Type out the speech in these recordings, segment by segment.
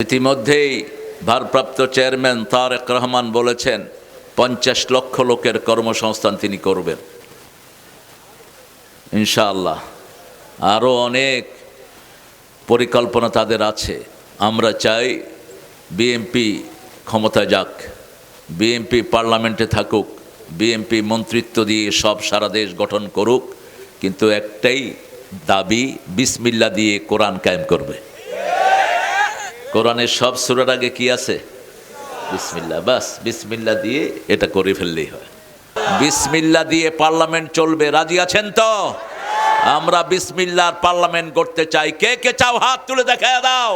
ইতিমধ্যেই ভারপ্রাপ্ত চেয়ারম্যান তারেক রহমান বলেছেন ৫০ লক্ষ লোকের কর্মসংস্থান তিনি করবেন ইনশাআল্লাহ। আরও অনেক পরিকল্পনা তাদের আছে। আমরা চাই বিএনপি ক্ষমতায় যাক, বিএনপি পার্লামেন্টে থাকুক, বিএনপি মন্ত্রিত্ব দিয়ে সব সারা দেশ গঠন করুক, কিন্তু একটাই দাবি, বিসমিল্লাহ দিয়ে কোরআন কায়েম করবে। কোরআনের সব সূরার আগে কি আছে? বিসমিল্লাহ। বাস বিসমিল্লাহ দিয়ে এটা করে ফেললেই হয়। বিসমিল্লাহ দিয়ে পার্লামেন্ট চলবে, রাজি আছেন তো? আমরা বিসমিল্লাহর পার্লামেন্ট করতে চাই। কে কে চাও হাত তুলে দেখায় দাও।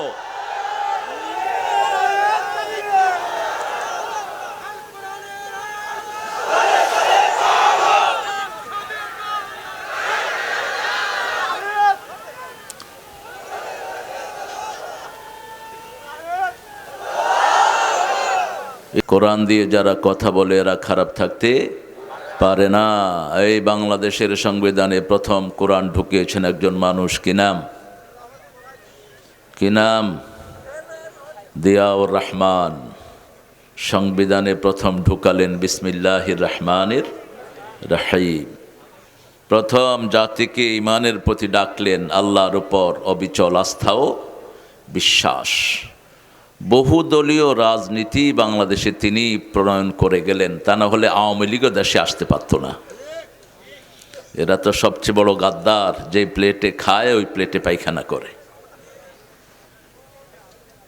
কোরআন দিয়ে যারা কথা বলে এরা খারাপ থাকতে পারে না। এই বাংলাদেশের সংবিধানে প্রথম কোরআন ঢুকিয়েছেন একজন মানুষ। কি নাম? কি নাম? জিয়াউর রহমান। সংবিধানে প্রথম ঢুকালেন বিসমিল্লাহির রহমানির রহিম। প্রথম জাতিকে ইমানের প্রতি ডাকলেন, আল্লাহর উপর অবিচল আস্থা ও বিশ্বাস। বহুদলীয় রাজনীতি বাংলাদেশে তিনি প্রণয়ন করে গেলেন, তা না হলে আওয়ামী লীগও দেশে আসতে পারত না। এরা তো সবচেয়ে বড় গাদ্দার, যে প্লেটে খায় ওই প্লেটে পায়খানা করে।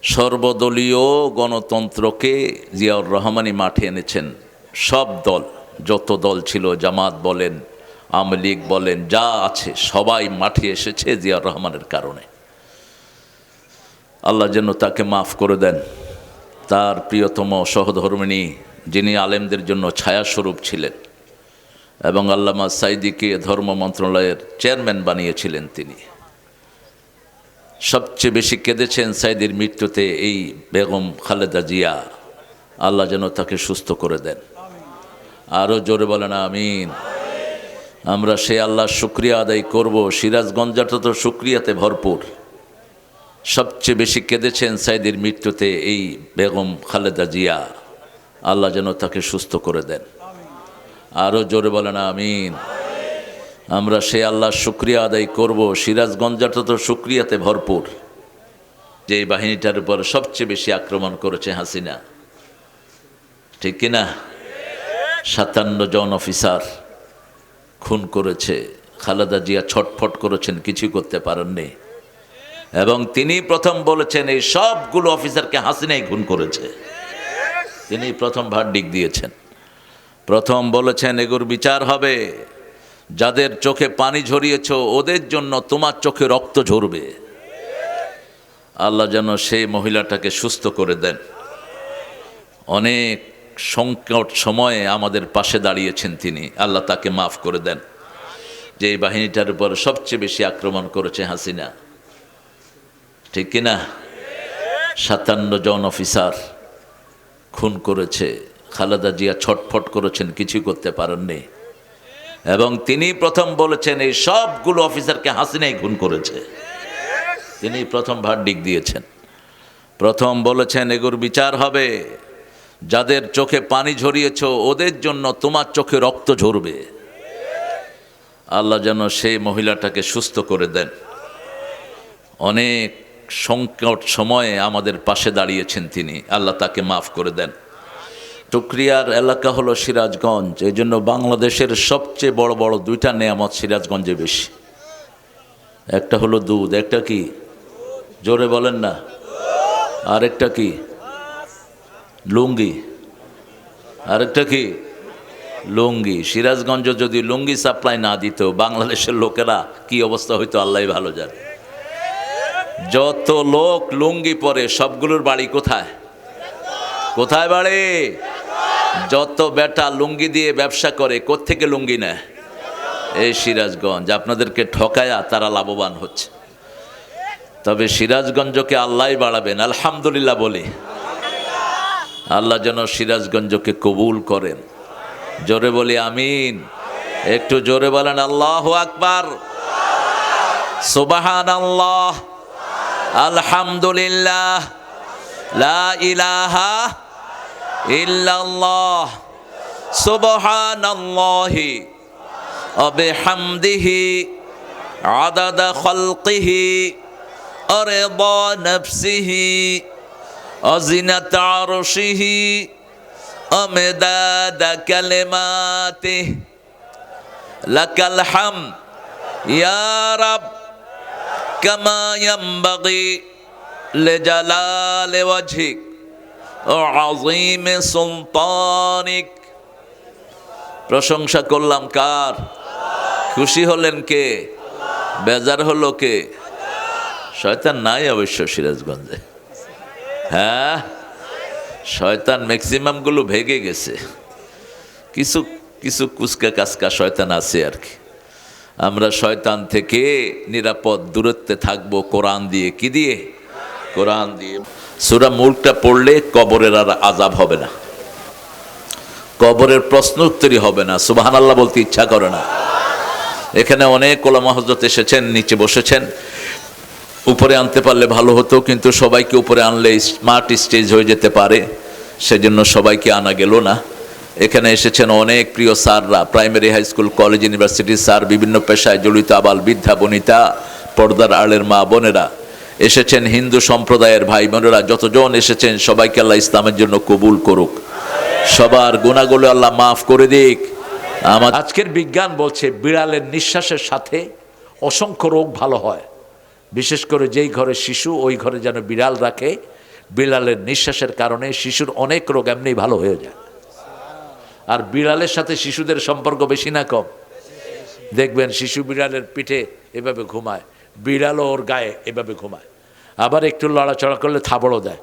সর্বদলীয় গণতন্ত্রকে জিয়াউর রহমানই মাঠে এনেছেন। সব দল, যত দল ছিল, জামাত বলেন, আওয়ামী লীগ বলেন, যা আছে সবাই মাঠে এসেছে জিয়াউর রহমানের কারণে। আল্লাহ যেন তাকে মাফ করে দেন। তার প্রিয়তম সহধর্মিণী, যিনি আলেমদের জন্য ছায়াস্বরূপ ছিলেন এবং আল্লামা সাইদিকে ধর্ম মন্ত্রণালয়ের চেয়ারম্যান বানিয়েছিলেন, তিনি সবচেয়ে বেশি কেঁদেছেন সাইদির মৃত্যুতে এই বেগম খালেদা জিয়া। আল্লাহ যেন তাকে সুস্থ করে দেন। আরও জোরে বলেন আমিন। আমরা সে আল্লাহর শুকরিয়া আদায় করব। সিরাজগঞ্জটা তো শুকরিয়াতে ভরপুর। সবচেয়ে বেশি কেঁদেছেন সাইদির মৃত্যুতে এই বেগম খালেদা জিয়া। আল্লাহ যেন তাকে সুস্থ করে দেন। আরও জোরে বলেন আমিন। আমরা সে আল্লাহর শুকরিয়া আদায় করব। সিরাজগঞ্জটা তো শুকরিয়াতে ভরপুর। যে বাহিনীটার উপর সবচেয়ে বেশি আক্রমণ করেছে হাসিনা, ঠিক কিনা? ৫৭ জন অফিসার খুন করেছে। খালেদা জিয়া ছটফট করেছেন, কিছু করতে পারেননি। এবং তিনি প্রথম বলেছেন এই সবগুলো অফিসারকে হাসিনাই খুন করেছে। তিনি প্রথম ভার্ডিক্ট দিয়েছেন। প্রথম বলেছেন এগুলোর বিচার হবে। যাদের চোখে পানি ঝরিয়েছ ওদের জন্য তোমার চোখে রক্ত ঝরবে। আল্লাহ যেন সেই মহিলাটাকে সুস্থ করে দেন। অনেক সংকট সময়ে আমাদের পাশে দাঁড়িয়েছেন তিনি। আল্লাহ তাকে মাফ করে দেন। যে এই বাহিনীটার উপর সবচেয়ে বেশি আক্রমণ করেছে হাসিনা, ঠিক কিনা? ৫৭ জন অফিসার খুন করেছে। খালেদা জিয়া ছটফট করেছেন, কিছু করতে পারেননি। এবং তিনি প্রথম বলেছেন এই সবগুলো অফিসারকে হাসিনাই খুন করেছে। তিনি প্রথম ভার্ডিক্ট দিয়েছেন। প্রথম বলেছেন এগুলোর বিচার হবে। যাদের চোখে পানি ঝরিয়েছ ওদের জন্য তোমার চোখে রক্ত ঝরবে। আল্লাহ যেন সেই মহিলাটাকে সুস্থ করে দেন। অনেক সংকট সময়ে আমাদের পাশে দাঁড়িয়েছেন তিনি। আল্লাহ তাকে মাফ করে দেন। টুকরিয়ার এলাকা হলো সিরাজগঞ্জ। এই জন্য বাংলাদেশের সবচেয়ে বড় বড় দুইটা নেয়ামত সিরাজগঞ্জে বেশি। একটা হলো দুধ, একটা কি? জোরে বলেন না। আরেকটা কি? লুঙ্গি। আরেকটা কি? লুঙ্গি। সিরাজগঞ্জ যদি লুঙ্গি সাপ্লাই না দিত বাংলাদেশের লোকেরা কি অবস্থা হইতো আল্লাহ ভালো জানে। যত লোক লুঙ্গি পরে সবগুলোর বাড়ি কোথায়? কোথায় বাড়ি? যত বেটা লুঙ্গি দিয়ে ব্যবসা করে, কোত্থেকে লুঙ্গি নেয়? এই সিরাজগঞ্জ। আপনাদেরকে ঠকায়া তারা লাভবান হচ্ছে। তবে সিরাজগঞ্জকে আল্লাহই বাড়াবেন, আলহামদুলিল্লাহ বলি। আল্লাহ যেন সিরাজগঞ্জকে কবুল করেন। জোরে বলি আমিন। একটু জোরে বলেন আল্লাহু আকবার, সুবহানাল্লাহ, আলহামদুলিল্লাহ, লা ইলাহা ইল্লাল্লাহ সুবহানাল্লাহি ওয়া বিহামদিহি আদাদা খালকিহি ওয়া রিদা নাফসিহি ওয়া জিনাতা আরশিহি ওয়া মিদাদা কালিমাতিহি লাকাল হামদ ইয়া রাব কামা ইয়ানবাগি লিজালালি ওয়াজহিক ওয়া আযীমি সুলতানিক। প্রশংসা করলাম কার? খুশি হলেন কে? বেজার হলো কে? শয়তান নাই অবশ্য সিরাজগঞ্জে। হ্যাঁ, শয়তান ম্যাক্সিমাম গুলো ভেগে গেছে, কিছু কিছু কুচকা কাচকা শয়তান আছে আর কি। আমরা শয়তান থেকে নিরাপদ দূরত্বে থাকবো কোরআন দিয়ে। কি দিয়ে? কোরআন দিয়ে। সূরা মুলকটা পড়লে কবরের আর আযাব হবে না, কবরের প্রশ্ন উত্তরই হবে না। সুবহানাল্লাহ বলতে ইচ্ছা করে না। এখানে অনেক ওলামা হযরত এসেছেন, নিচে বসেছেন। উপরে আনতে পারলে ভালো হতো, কিন্তু সবাইকে উপরে আনলে স্মার্ট স্টেজ হয়ে যেতে পারে, সেজন্য সবাইকে আনা গেল না। এখানে এসেছেন অনেক প্রিয় স্যাররা, প্রাইমারি, হাই স্কুল, কলেজ, ইউনিভার্সিটির স্যার, বিভিন্ন পেশায় জড়িত আবাল বৃদ্ধা বনিতা, পর্দার আড়ের মা বোনেরা এসেছেন, হিন্দু সম্প্রদায়ের ভাই বোনেরা যতজন এসেছেন, সবাইকে আল্লাহ ইসলামের জন্য কবুল করুক, সবার গুনাহগুলো আল্লাহ মাফ করে দিক। আজকের বিজ্ঞান বলছে বিড়ালের নিঃশ্বাসের সাথে অসংখ্য রোগ ভালো হয়, বিশেষ করে যেই ঘরে শিশু ওই ঘরে যেন বিড়াল রাখে, বিড়ালের নিঃশ্বাসের কারণে শিশুর অনেক রোগ এমনি ভালো হয়ে যায়। আর বিড়ালের সাথে শিশুদের সম্পর্ক বেশি না কম? দেখবেন শিশু বিড়ালের পিঠে এভাবে ঘুমায়, বিড়ালও ওর গায়ে এভাবে ঘুমায়, আবার একটু লড়াচড়া করলে থাবড়ও দেয়।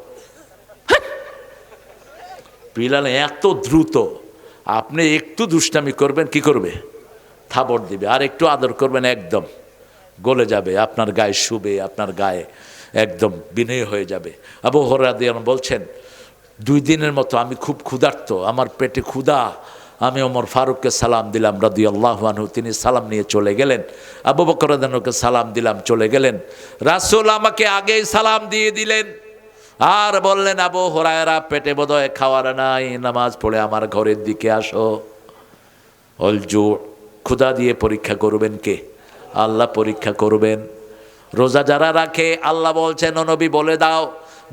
বিড়াল এত দ্রুত, আপনি একটু দুষ্টামি করবেন কি করবে? থাবড় দিবে। আর একটু আদর করবেন একদম গলে যাবে, আপনার গায়ে শুবে, আপনার গায়ে একদম বিনয় হয়ে যাবে। আবু হুরায়রা রাদিয়াল্লাহু আনহু বলছেন, 2 দিনের মতো আমি খুব ক্ষুধার্ত, আমার পেটে ক্ষুধা, আমি ওমর ফারুককে সালাম দিলাম রাদিয়াল্লাহু আনহু, তিনি সালাম নিয়ে চলে গেলেন। আবু বকর রাদিয়াল্লাহু আনহুকে সালাম দিলাম, চলে গেলেন। রাসূল আমাকে আগেই সালাম দিয়ে দিলেন আর বললেন, আবু হুরায়রা পেটে বোধহয় খাওয়ার নাই, নামাজ পড়ে আমার ঘরের দিকে আসো। অলজু, ক্ষুধা দিয়ে পরীক্ষা করবেন কে? আল্লাহ পরীক্ষা করবেন। রোজা যারা রাখে, আল্লাহ বলছেন ও নবী বলে দাও,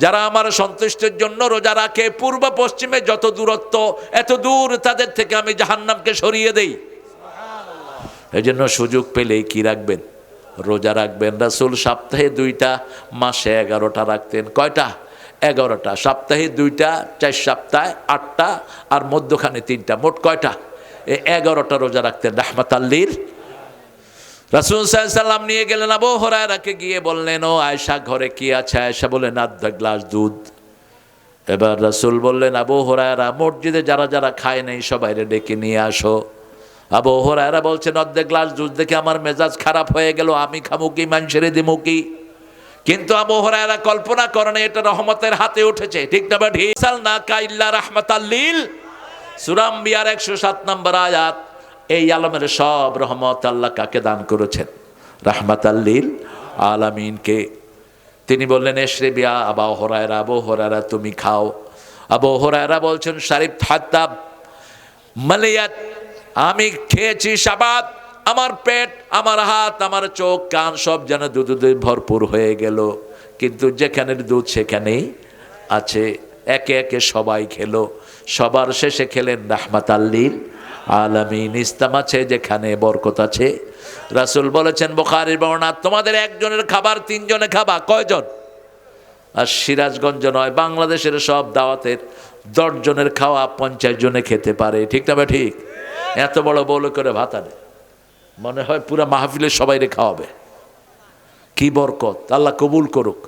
যারা আমার সন্তুষ্টির জন্য রোজা রাখে, পূর্ব পশ্চিমে যত দূরত্ব এত দূর তাদের থেকে আমি জাহান্নামকে সরিয়ে দেই। এই জন্য সুযোগ পেলেই কি রাখবেন? রোজা রাখবেন। রাসূল সপ্তাহে 2টা, মাসে 11টা রাখতেন। কয়টা? 11টা। সপ্তাহে 2টা, 4 সপ্তাহে 8টা, আর মধ্যখানে 3টা, মোট কয়টা? এই 11টা রোজা রাখতেন রাহমাতাল লিল। রাসূল সাল্লাল্লাহু আলাইহি ওয়াসাল্লাম নিয়ে গেলেন আবু হুরায়রাকে, গিয়ে বললেন, ও আয়েশা ঘরে কি আছে? আয়েশা বললেন, 1/2 গ্লাস দুধ। এবার রাসূল বললেন, আবু হুরায়রা মসজিদে যারা যারা খায় নাই সবাইরে ডেকে নিয়ে আসো। আবু হুরায়রা বলছেন, 1/2 গ্লাস দুধ দেখে আমার মেজাজ খারাপ হয়ে গেল, আমি খামু কি, মানুষের দিমু কি? কিন্তু আবু হুরায়রা কল্পনা করেন এটা রহমতের হাতে উঠেছে। ঠিক না বা ঠিক? সালনাকা ইল্লা রাহমাতাল লিল, সূরা আম্বিয়ার 107 নম্বর আয়াত। এই আলমের সব রহমত আল্লাহ কাকে দান করেছেন? রাহমাতাল লিল আলামিনকে। তিনি বললেন, এশরিব ইয়া আবু হুরায়রা, আবু হুরায়রা তুমি খাও। আবু হুরায়রা বলছেন, শারিবত হাত্তা মালিয়াত, আমি খেয়েছি শাবাত, আমার পেট, আমার হাত, আমার চোখ, কান সব যেন দুধে ভরপুর হয়ে গেল। কিন্তু যেখানের দুধ সেখানেই আছে। একে একে সবাই খেলো, সবার শেষে খেলেন রাহমাতাল লিল আলামিন। ইসলাম আছে যেখানে বরকত আছে। রাসূল বলেছেন বুখারীর বর্ণনা, তোমাদের একজনের খাবার 3 জনে খাবা। কয়জন? আর সিরাজগঞ্জ নয়, বাংলাদেশের সব দাওয়াতের 10 জনের খাওয়া 50 জনে খেতে পারে। ঠিক না? ঠিক। এত বড় বউল করে ভাত আনে, মনে হয় পুরা মাহফিলে সবাই রে খাওয়াবে। কি বরকত! আল্লাহ কবুল করুক।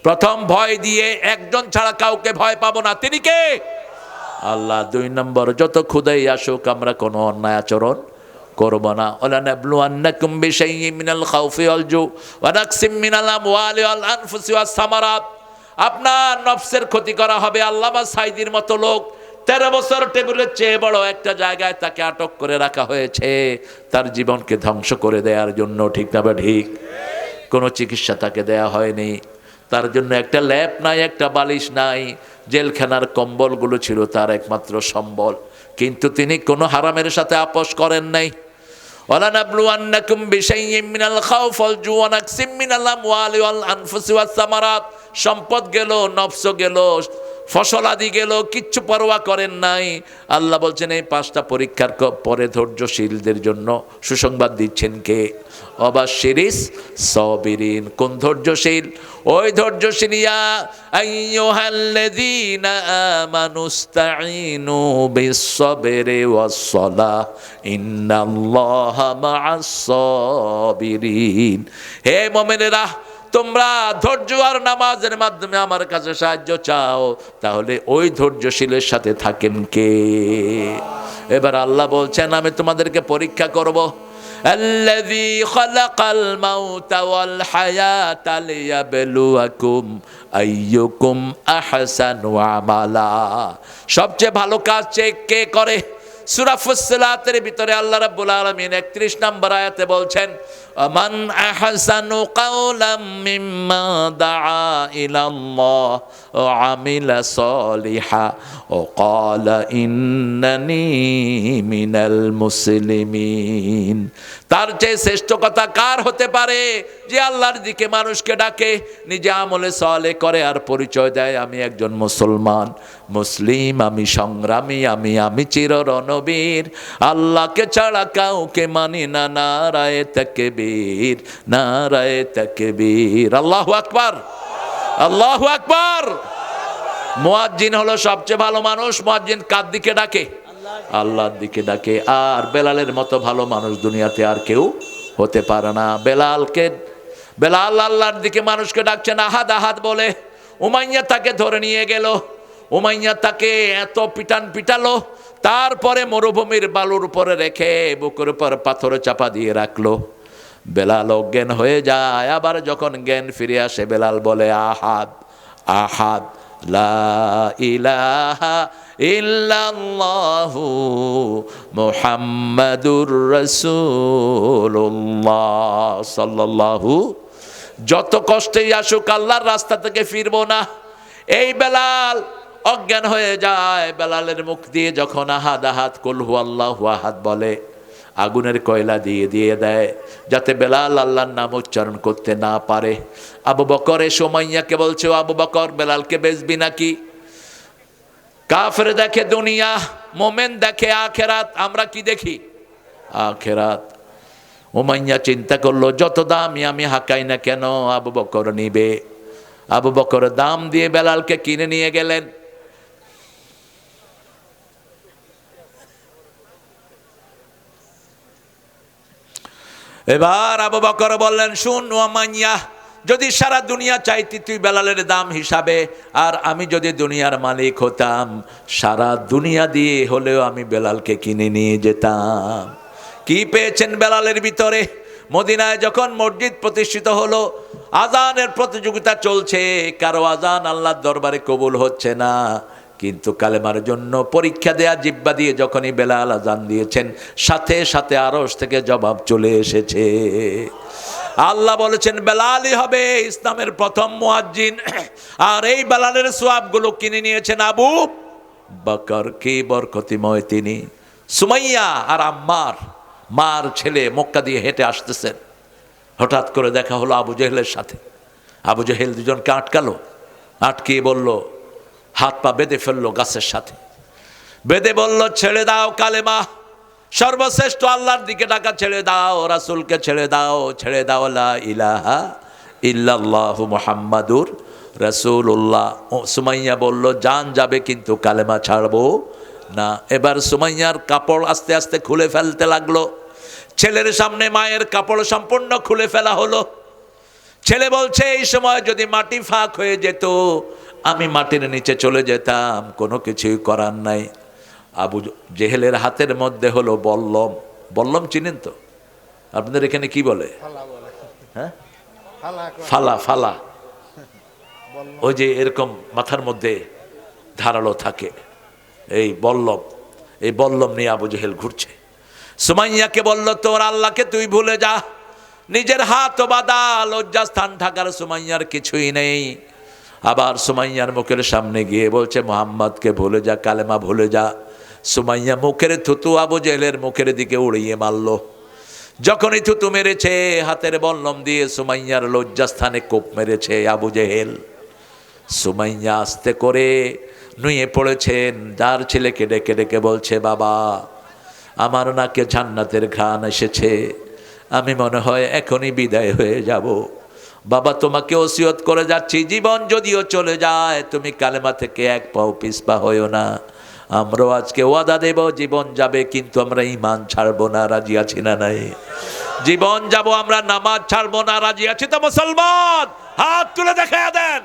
প্রথম ভয় দিয়ে, একজন ছাড়া কাউকে ভয় পাবো না। তিনি কে? আল্লাহ। 2 নম্বর, যত ক্ষুধাই আসুক আমরা কোনো অন্যায় আচরণ করব না। ওয়ালানাবলুয়ান্নাকুম বিশাইইম মিনাল খাউফি ওয়াল জু ওয়া নাকসিম মিনাল আমওয়ালি ওয়াল আনফুসি ওয়াস সামারাত। আপনার নফসের ক্ষতি করা হবে। আল্লামা সাইদির মতো লোক 13 বছর টেবিলের চেয়ে বড় একটা জায়গায় তাকে আটক করে রাখা হয়েছে তার জীবনকে ধ্বংস করে দেওয়ার জন্য। ঠিক না বা ঠিক? কোনো চিকিৎসা তাকে দেয়া হয়নি। তার জন্য একটা ল্যাপ নাই, একটা বালিশ নাই, জেলখানার কম্বলগুলো ছিল তার একমাত্র সম্বল। কিন্তু তিনি কোনো হারামের সাথে আপোষ করেন নাই। ওয়ালানাবলুয়ান্নাকুম বিশাইইম মিনাল খাউফ ওয়াল জু'i ওয়া নাকসিম মিনাল আমওয়ালি ওয়াল আনফুসি ওয়াস সামারাত। সম্পদ গেল, নফস গেল, ফসল আদি গেল, কিচ্ছু পরোয়া করেন নাই। আল্লাহ বলছেন এই 5টা পরীক্ষার পরে ধৈর্যশীলদের জন্য সুসংবাদ দিচ্ছেন কে? অবাশশিরিস সাবিরিন। কোন ধৈর্যশীল? ওই ধৈর্যশীল। ইয়া আইয়ুহাল্লাযীনা আমানুস্তাঈনু বিস-সাবরি ওয়াস-সালাহ ইন্নাল্লাহা মা'আস-সাবিরিন। হে মুমিনেরা, তোমরা ধৈর্য আর নামাজের মাধ্যমে আমার কাছে সাহায্য চাও, তাহলে ওই ধৈর্যশীলের সাথে থাকেন কে? এবার আল্লাহ বলছেন আমি তোমাদেরকে পরীক্ষা করব। আল্লাযী খালাকাল মাউতা ওয়াল হায়াতা লিয়াবলুয়াকুম আইয়ুকুম আহসানু আমালা। সবচেয়ে ভালো কাজ কে করে? সূরা ফুসসিলাতের ভিতরে আল্লাহ রাব্বুল আলামিন 31 নম্বর আয়াতে বলছেন মান আহসানু কাওলাম মিম্মা দাআ ইলাল্লাহ ওয়া আমিলা সলিহা ওয়া ক্বালা ইন্নানি মিনাল মুসলিমিন। তার চেয়ে শ্রেষ্ঠ কথা কার হতে পারে যে আল্লাহর দিকে মানুষকে ডাকে, নিজে আমলে সালেহ করে আর পরিচয় দেয় আমি একজন মুসলমান, মুসলিম, আমি সংগ্রামী, আমি চির রণবীর, আল্লাহকে ছাড়া কাউকে মানি না। নারায়ে তাকবীর, নারায়ে তাকবীর। আল্লাহু আকবার, আল্লাহু আকবার। মুয়াজ্জিন হলো সবচেয়ে ভালো মানুষ। মুয়াজ্জিন কার দিকে ডাকে? আল্লাহর দিকে ডাকে। আর বেলালের মতো ভালো মানুষ দুনিয়াতে আর কেউ হতে পারে না। বেলাল আল্লাহর দিকে মানুষকে ডাকছেন আহাদ আহাদ বলে। উমাইয়া তাকে ধরে নিয়ে গেল। উমাইয়া তাকে এত পিটালো, তারপরে মরুভূমির বালুর উপরে রেখে বুকের উপর পাথরে চাপা দিয়ে রাখলো। বেলাল অজ্ঞান হয়ে যায়। আবার যখন জ্ঞান ফিরে আসে বেলাল বলে আহাদ আহাদ লা ইলাহা ইল্লাল্লাহু মুহাম্মাদুর রাসূলুল্লাহ সাল্লাল্লাহু। যত কষ্টেই আসুক আল্লাহর রাস্তা থেকে ফিরবো না। এই বেলাল অজ্ঞান হয়ে যায়। বেলালের মুখ দিয়ে যখন আহাদ আহাদ কুল হুয়াল্লাহু আহাদ বলে, আগুনের কয়লা দিয়ে দেয় যাতে বেলাল আল্লাহর নাম উচ্চারণ করতে না পারে। আবু বকর সুমাইয়াকে বলছে আবু বকর বেলালকে বেচবি নাকি? কাফের দেখে দুনিয়া, মোমেন দেখে আখেরাত। আমরা কি দেখি? আখেরাত। উমাইয়া চিন্তা করলো যত দামি আমি হাঁকাই না কেন আবু বকর নিবে। আবু বকর দাম দিয়ে বেলালকে কিনে নিয়ে গেলেন। এবার আবু বকর বললেন শুন উমাইয়া, যদি সারা দুনিয়া চাইতি তুই বেলালের দাম হিসাবে, আর আমি যদি দুনিয়ার মালিক হতাম সারা দুনিয়া দিয়ে হলেও আমি বেলালকে কিনে নিয়ে যেতাম। কি পেয়েছেন বেলালের ভিতরে? মদিনায় যখন মসজিদ প্রতিষ্ঠিত হলো, আজানের প্রতিযোগিতা চলছে, কারো আজান আল্লাহর দরবারে কবুল হচ্ছে না, কিন্তু কালেমার জন্য পরীক্ষা দেয়া জিব্বা দিয়ে যখনই বেলাল আজান দিয়েছেন সাথে সাথে আরশ থেকে জবাব চলে এসেছে। আল্লাহ বলেছেন বেলালই হবে ইসলামের প্রথম মুয়াজ্জিন। আর এই বেলালের সওয়াবগুলো কিনে নিয়েছেন আবু বকর। কি বরকতিময় তিনি। সুমাইয়া আর আম্মার, মার ছেলে, মক্কা দিয়ে হেঁটে আসতেছেন। হঠাৎ করে দেখা হলো আবু জেহেলের সাথে। আবু জেহেল দুজনকে আটকিয়ে বলল, হাত পা বেঁধে ফেললো গাছের সাথে, বেঁধে বলল ছেড়ে দাও কালেমা, সর্বশ্রেষ্ঠ আল্লাহর দিকে ডাকা ছেড়ে দাও, রাসূলকে ছেড়ে দাও, ছেড়ে দাও লা ইলাহা ইল্লাল্লাহু মুহাম্মাদুর রাসূলুল্লাহ। সুমাইয়া বলল জান যাবে কিন্তু কালেমা ছাড়বো না। এবার সুমাইয়ার কাপড় আস্তে আস্তে খুলে ফেলতে লাগলো। ছেলের সামনে মায়ের কাপড় সম্পূর্ণ খুলে ফেলা হলো। ছেলে বলছে এই সময় যদি মাটি ফাঁক হয়ে যেত আমি মাটির নিচে চলে যেতাম, কোনো কিছুই করার নাই। আবু জেহেলের হাতের মধ্যে হলো বল্লম। বল্লম চিনেন তো? আপনাদের এখানে কি বলে? হ্যাঁ, ফালা। ফালা ওই যে এরকম মাথার মধ্যে ধারালো থাকে, এই বল্লম। এই বল্লম নিয়ে আবু জেহেল ঘুরছে। সুমাইয়াকে বলল তোর আল্লাহকে তুই ভুলে যা, নিজের হাত বাঁধা, লজ্জাস্থান ঢাকার সুমাইয়ার কিছুই নেই। আবার সুমাইয়ার মুখের সামনে গিয়ে বলছে মোহাম্মদকে ভুলে যা, কালেমা ভুলে যা। সুমাইয়া মুখের থুতু আবু জেহেলের মুখের দিকে উড়িয়ে মারল। যখনই থুতু মেরেছে হাতের বল্লম দিয়ে সুমাইয়ার লজ্জাস্থানে কোপ মেরেছে আবু জেহেল। সুমাইয়া আস্তে করে নুয়ে পড়েছেন, যার ছেলেকে ডেকে ডেকে বলছে বাবা আমার নাকে জান্নাতের ঘ্রাণ এসেছে, আমি মনে হয় এখনই বিদায় হয়ে যাব। বাবা তোমাকে ওসিয়ত করে যাচ্ছি, জীবন যদিও চলে যায় তুমি কালেমা থেকে এক পাও পিছপা হইও না। আমরাও আজকে ওয়াদা দেব জীবন যাবে কিন্তু আমরা ঈমান ছাড়বো না, রাজি আছি না নাই? জীবন যাব আমরা নামাজ ছাড়বো না, রাজি আছি তো মুসলমান? হাত তুলে দেখায়া দেন।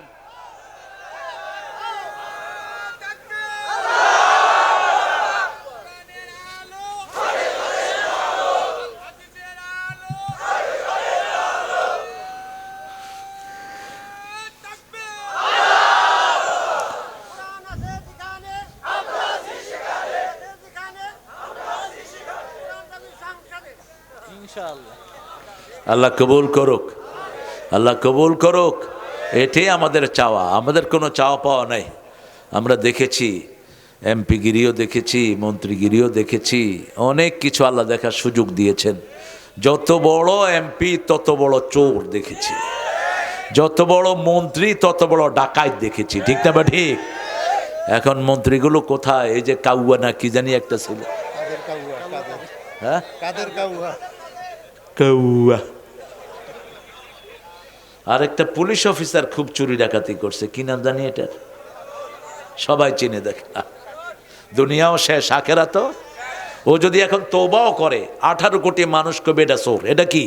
আল্লাহ কবুল করুক, আল্লাহ কবুল করুক। এটাই আমাদের চাওয়া, আমাদের কোনো চাওয়া পাওয়া নাই। আমরা দেখেছি এমপিগিরিও দেখেছি, মন্ত্রীগিরিও দেখেছি, অনেক কিছু আল্লাহ দেখার সুযোগ দিয়েছেন। যত বড় এমপি তত বড় চোর দেখেছি, যত বড় মন্ত্রী তত বড় ডাকাত দেখেছি, ঠিক না বা ঠিক? এখন মন্ত্রীগুলো কোথায়? এই যে কাউয়া না কি জানি একটা ছিল, হ্যাঁ কাউয়া। আর একটা পুলিশ অফিসার খুব চুরি ডাকাতি করছে, কি নাম জানি এটার, সবাই চিনে দেখে। দুনিয়াও শেষ, আখেরাত। ও যদি এখন তওবাও করে 18 কোটি মানুষ কবে এটা চোর, এটা কি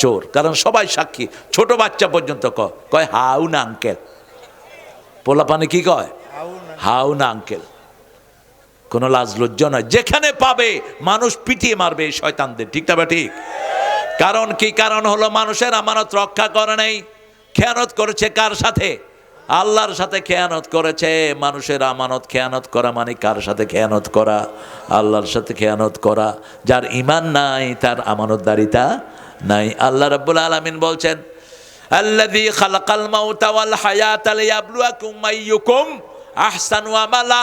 চোর, কারণ সবাই সাক্ষী। ছোট বাচ্চা পর্যন্ত কয় হাউ না আঙ্কেল, পোলাপানে কি কয় হাউ না আঙ্কেল। কোনো লাজ লজ্জা নয়, যেখানে পাবে মানুষ পিটিয়ে মারবে এই শয়তানদের, ঠিক না বা ঠিক? কারণ কি? কারণ হলো মানুষের আমানত রক্ষা করে নাই, খেয়ানত করেছে। কার সাথে? আল্লাহর সাথে খেয়ানত করেছে। মানুষের আমানত খেয়ানত করা মানে কার সাথে খেয়ানত করা? আল্লাহর সাথে খেয়ানত করা। যার ঈমান নাই তার আমানতদারিতা নাই। আল্লাহ রাব্বুল আলামিন বলছেন আল্লাযী খালাকাল মাউতা ওয়াল হায়াতা লিয়াবলুয়াকুম আইয়ুকুম আহসানু আমালা।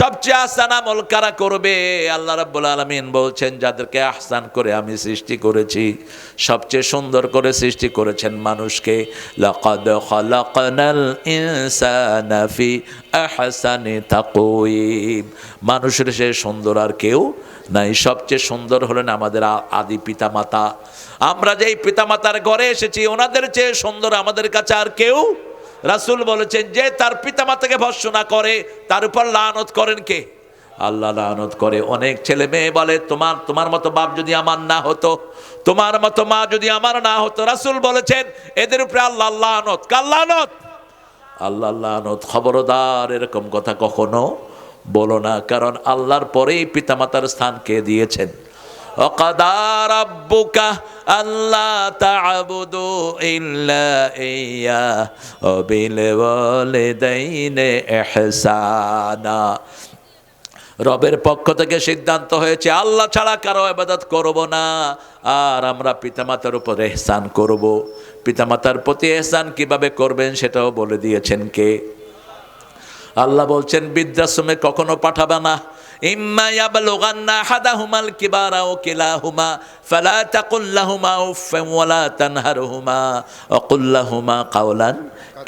সবচেয়ে আহসান আমল কারা করবে? আল্লাহ রাব্বুল আলামিন বলছেন যাদেরকে আহসান করে আমি সৃষ্টি করেছি, সবচেয়ে সুন্দর করে সৃষ্টি করেছেন মানুষকে। লাকাদ খালাকনাল ইনসানা ফি আহসানি তাকওয়িম। মানুষের সে সুন্দর আর কেউ নাই। সবচেয়ে সুন্দর হলেন আমাদের আদি পিতামাতা। আমরা যেই পিতামাতার ঘরে এসেছি ওনাদের চেয়ে সুন্দর আমাদের কাছে আর কেউ। রাসূল বলেছেন যে তার পিতামাতাকে ভর্ৎসনা করে তার উপর লানত করেন কে? আল্লাহ লানত করে। অনেক ছেলে মেয়ে বলে তোমার মতো বাপ যদি আমার না হতো, তোমার মতো মা যদি আমার না হতো। রাসূল বলেছেন এদের উপরে আল্লাহ লানত। কার লানত? আল্লাহ লানত। খবরদার এরকম কথা কখনো বলো না, কারণ আল্লাহর পরেই পিতামাতার স্থান কে দিয়েছেন? وَقَضَى رَبُّكَ أَلَّا تَعْبُدُوا إِلَّا إِيَّاهُ وَبِالْوَالِدَيْنِ إِحْسَانًا। রবের পক্ষ থেকে সিদ্ধান্ত হয়েছে আল্লাহ ছাড়া কারো ইবাদত করব না, আর আমরা পিতামাতার উপর ইহসান করব। পিতামাতার প্রতি ইহসান কিভাবে করবেন সেটাও বলে দিয়েছেন কে? আল্লাহ বলছেন বৃদ্ধাশ্রমে কখনো পাঠাবে না। ইম্মা ইয়াবলুগান্না আহাদাহুমাল কিবারা আও কিলাহুমা ফালা তাকুল লাহুমা উফফান ওয়ালা তানহারহুমা ওয়া কুল লাহুমা কাওলান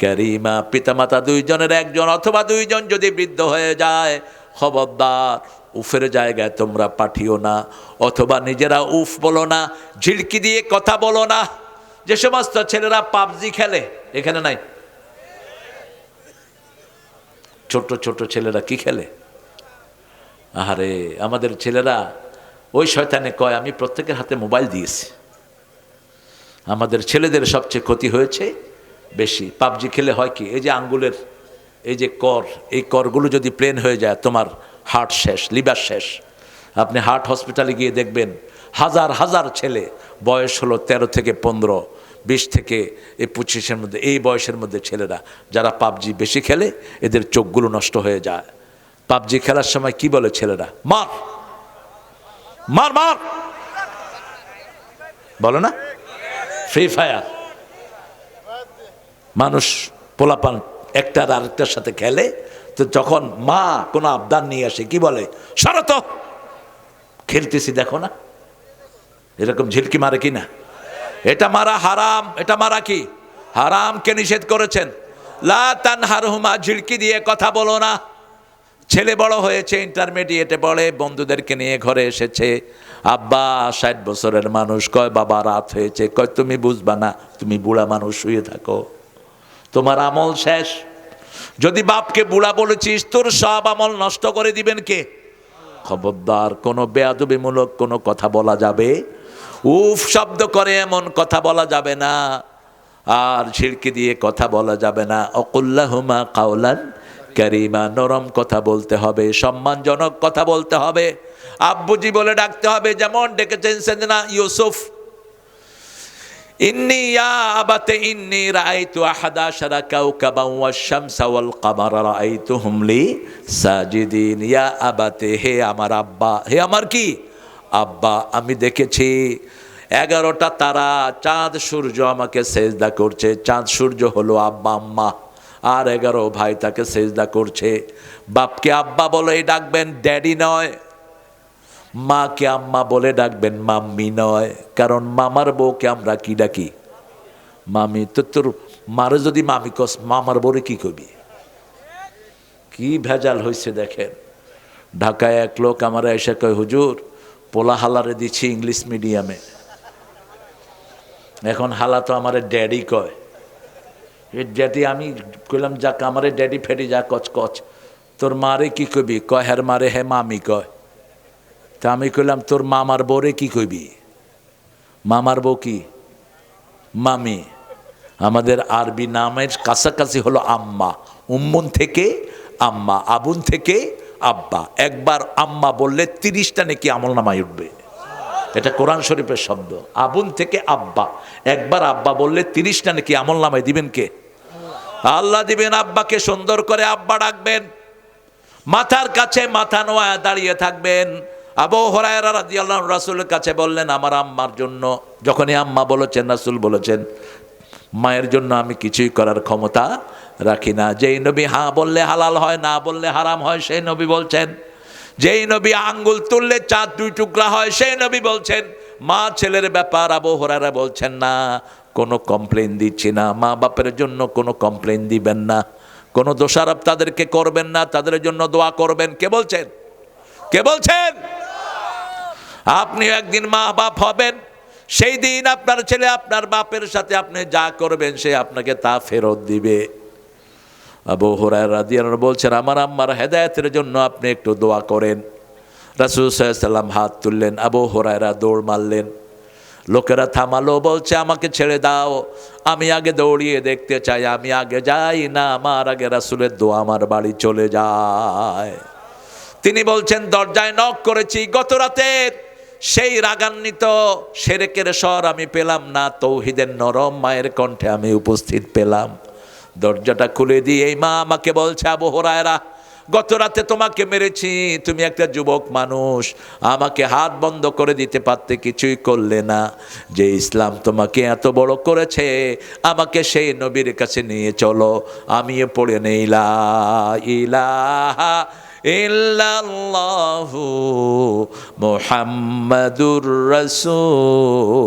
কারীমা। পিতামাতা দুইজনের একজন অথবা দুইজন যদি বৃদ্ধ হয়ে যায়, খবরদার উফের জায়গায় তোমরা পাঠিও না, অথবা নিজেরা উফ বলো না, ঝিলকি দিয়ে কথা বলো না। যে সমস্ত ছেলেরা পাবজি খেলে, এখানে নাই, ছোট ছোট ছেলেরা কি খেলে? আরে আমাদের ছেলেরা ওই শয়তানে কয় আমি প্রত্যেকের হাতে মোবাইল দিয়েছি। আমাদের ছেলেদের সবচেয়ে ক্ষতি হয়েছে বেশি। পাবজি খেলে হয় কি, এই যে আঙ্গুলের এই যে কর, এই করগুলো যদি প্লেন হয়ে যায় তোমার হার্ট শেষ, লিভার শেষ। আপনি হার্ট হসপিটালে গিয়ে দেখবেন হাজার হাজার ছেলে, বয়স হলো 13 থেকে 15, 20 থেকে 25-এর মধ্যে, এই বয়সের মধ্যে ছেলেরা যারা পাবজি বেশি খেলে এদের চোখগুলো নষ্ট হয়ে যায়। পাবজি খেলার সময় কি বলে ছেলেরা? মার মার মার, বলো না? Free fire. মানুষ পোলাপান একটার আরেকটার সাথে খেলে, তো যখন মা কোনো আবদার নিয়ে আসে কি বলে, সরো তো, খেলতেছি দেখো না, এরকম ঝিলকি মারে কি না? এটা মারা হারাম। এটা মারা কি হারাম, কে নিষেধ করেছেন? লা তানহারহুমা, ঝিলকি দিয়ে কথা বলো না। ছেলে বড় হয়েছে, ইন্টারমিডিয়েটে পড়ে, বন্ধুদেরকে নিয়ে ঘরে এসেছে, আব্বা 60 বছরের মানুষ, কয় বাবা রাত হয়েছে, কয় তুমি বুঝবা না, তুমি বুড়া মানুষ, শুয়ে থাকো, তোমার আমল শেষ। যদি বাপকে বুড়া বলেছিস, তোর সব আমল নষ্ট করে দিবেন কে? খবরদার, কোনো বেয়াদবিমূলক কোনো কথা বলা যাবে, উফ শব্দ করে এমন কথা বলা যাবে না, আর ঝিড়কি দিয়ে কথা বলা যাবে না। অকুল্লাহুমা কাওলান কারীমা, নরম কথা বলতে হবে, সম্মানজনক কথা বলতে হবে, আব্বুজি বলে ডাকতে হবে। যেমন ডেকেছেন সেদিনা ইউসুফ, ইন্নী ইয়া আবাতে ইন্নী রাআইতু আহাদা আশারা কাওকাবান ওয়াশ শামসা ওয়াল কামারা রাআইতুহুম লি সাজিদিন। ইয়া আবাতে, হে আমার আব্বা, হে আমার কি আব্বা, আমি দেখেছি 11টা তারা, চাঁদ সূর্য আমাকে সেজদা করছে। চাঁদ সূর্য হলো আব্বা আম্মা, আর 11 ভাই তাকে সেজদা করছে। বাপকে আব্বা বলে ডাকবেন, ড্যাডি নয়। মাকে আম্মা বলে ডাকবেন, মাম্মি নয়। কারণ মামার বউকে আমরা কি ডাকি? মামি। তো তোর মারে যদি মামি কস, মামার বউরে কি কবি? কি ভেজাল হয়েছে দেখেন। ঢাকায় এক লোক আমার এসে কয়, হুজুর পোলা হালারে দিচ্ছি ইংলিশ মিডিয়ামে, এখন হালা তো আমারে ড্যাডি কয়। এই ড্যাডি, আমি কইলাম যাক আমারে ড্যাডি ফেডি যা কচ কচ, তোর মারে কি কবি? কয় হ্যার মারে হে মামি কয়। তা আমি কইলাম তোর মামার বউরে কি কইবি? মামার বউ কি? মামি। আমাদের আরবি নামের কাছাকাছি হলো আম্মা। উম্মুন থেকে আম্মা, আবুন থেকে আব্বা। একবার আম্মা বললে 30টা নাকি আমল নামায় উঠবে, এটা কোরআন শরীফের শব্দ। আবুন থেকে আব্বা, একবার আব্বা বললে 30টা নাকি আমল নামায় দিবেন কে? আল্লাহ দিবেন। আব্বাকে সুন্দর করে আব্বা ডাকবেন, মাথার কাছে মাথা নোয়া দাঁড়িয়ে থাকবেন। আবু হুরায়রা রাদিয়াল্লাহু আনহু রাসূলের কাছে বললেন, আমার আম্মার জন্য, যখনই আম্মা বলেছেন, রাসূল বলেছেন মায়ের জন্য আমি কিছুই করার ক্ষমতা রাখি না। যেই নবী হ্যাঁ বললে হালাল হয়, না বললে হারাম হয়, সেই নবী বলছেন। যেই নবী আঙ্গুল তুললে চাঁদ 2 টুকরা হয়, সেই নবী বলছেন। মা ছেলের ব্যাপার আবু হুরায়রা বলছেন না, কোনো কমপ্লেন দিচ্ছি না, মা বাপের জন্য কোনো কমপ্লেন দিবেন না, কোনো দোষারোপ তাদেরকে করবেন না, তাদের জন্য দোয়া করবেন। কে বলছেন? কে বলছেন? আপনি একদিন মা বাপ হবেন, সেই দিন আপনার ছেলে আপনার বাপের সাথে আপনি যা করবেন সে আপনাকে তা ফেরত দিবে। আবু হুরায়রা রাদিয়াল্লাহু আনহু বলছেন, আমার আম্মার হেদায়েতের জন্য আপনি একটু দোয়া করেন। রাসূল সাল্লাল্লাহু আলাইহি ওয়াসাল্লাম হাত তুললেন, আবু হুরায়রা দৌড় মারলেন। লোকেরা থামালো, বলছে আমাকে ছেড়ে দাও, আমি আগে দৌড়িয়ে দেখতে চাই, আমি আগে যাই না, আমার আগে রাসূলের দোয়া আমার বাড়ি চলে যায়। তিনি বলছেন, দরজায় নক করেছি, গত রাতের সেই রাগান্বিত শিরকের স্বর আমি পেলাম না, তৌহিদের নরম মায়ের কণ্ঠে আমি উপস্থিত পেলাম। দরজাটা খুলে দিয়ে এই মা আমাকে বলছে, আবু হুরায়রা গত রাতে তোমাকে মেরেছি, তুমি একটা যুবক মানুষ, আমাকে হাত বন্ধ করে দিতে পারতে, কিছুই করলে না। যে ইসলাম তোমাকে এত বড় করেছে, আমাকে সেই নবীর কাছে নিয়ে চলো। আমিও পড়ে নেই লা ইলাহা ইল্লাল্লাহু মুহাম্মাদুর রাসূলুল্লাহ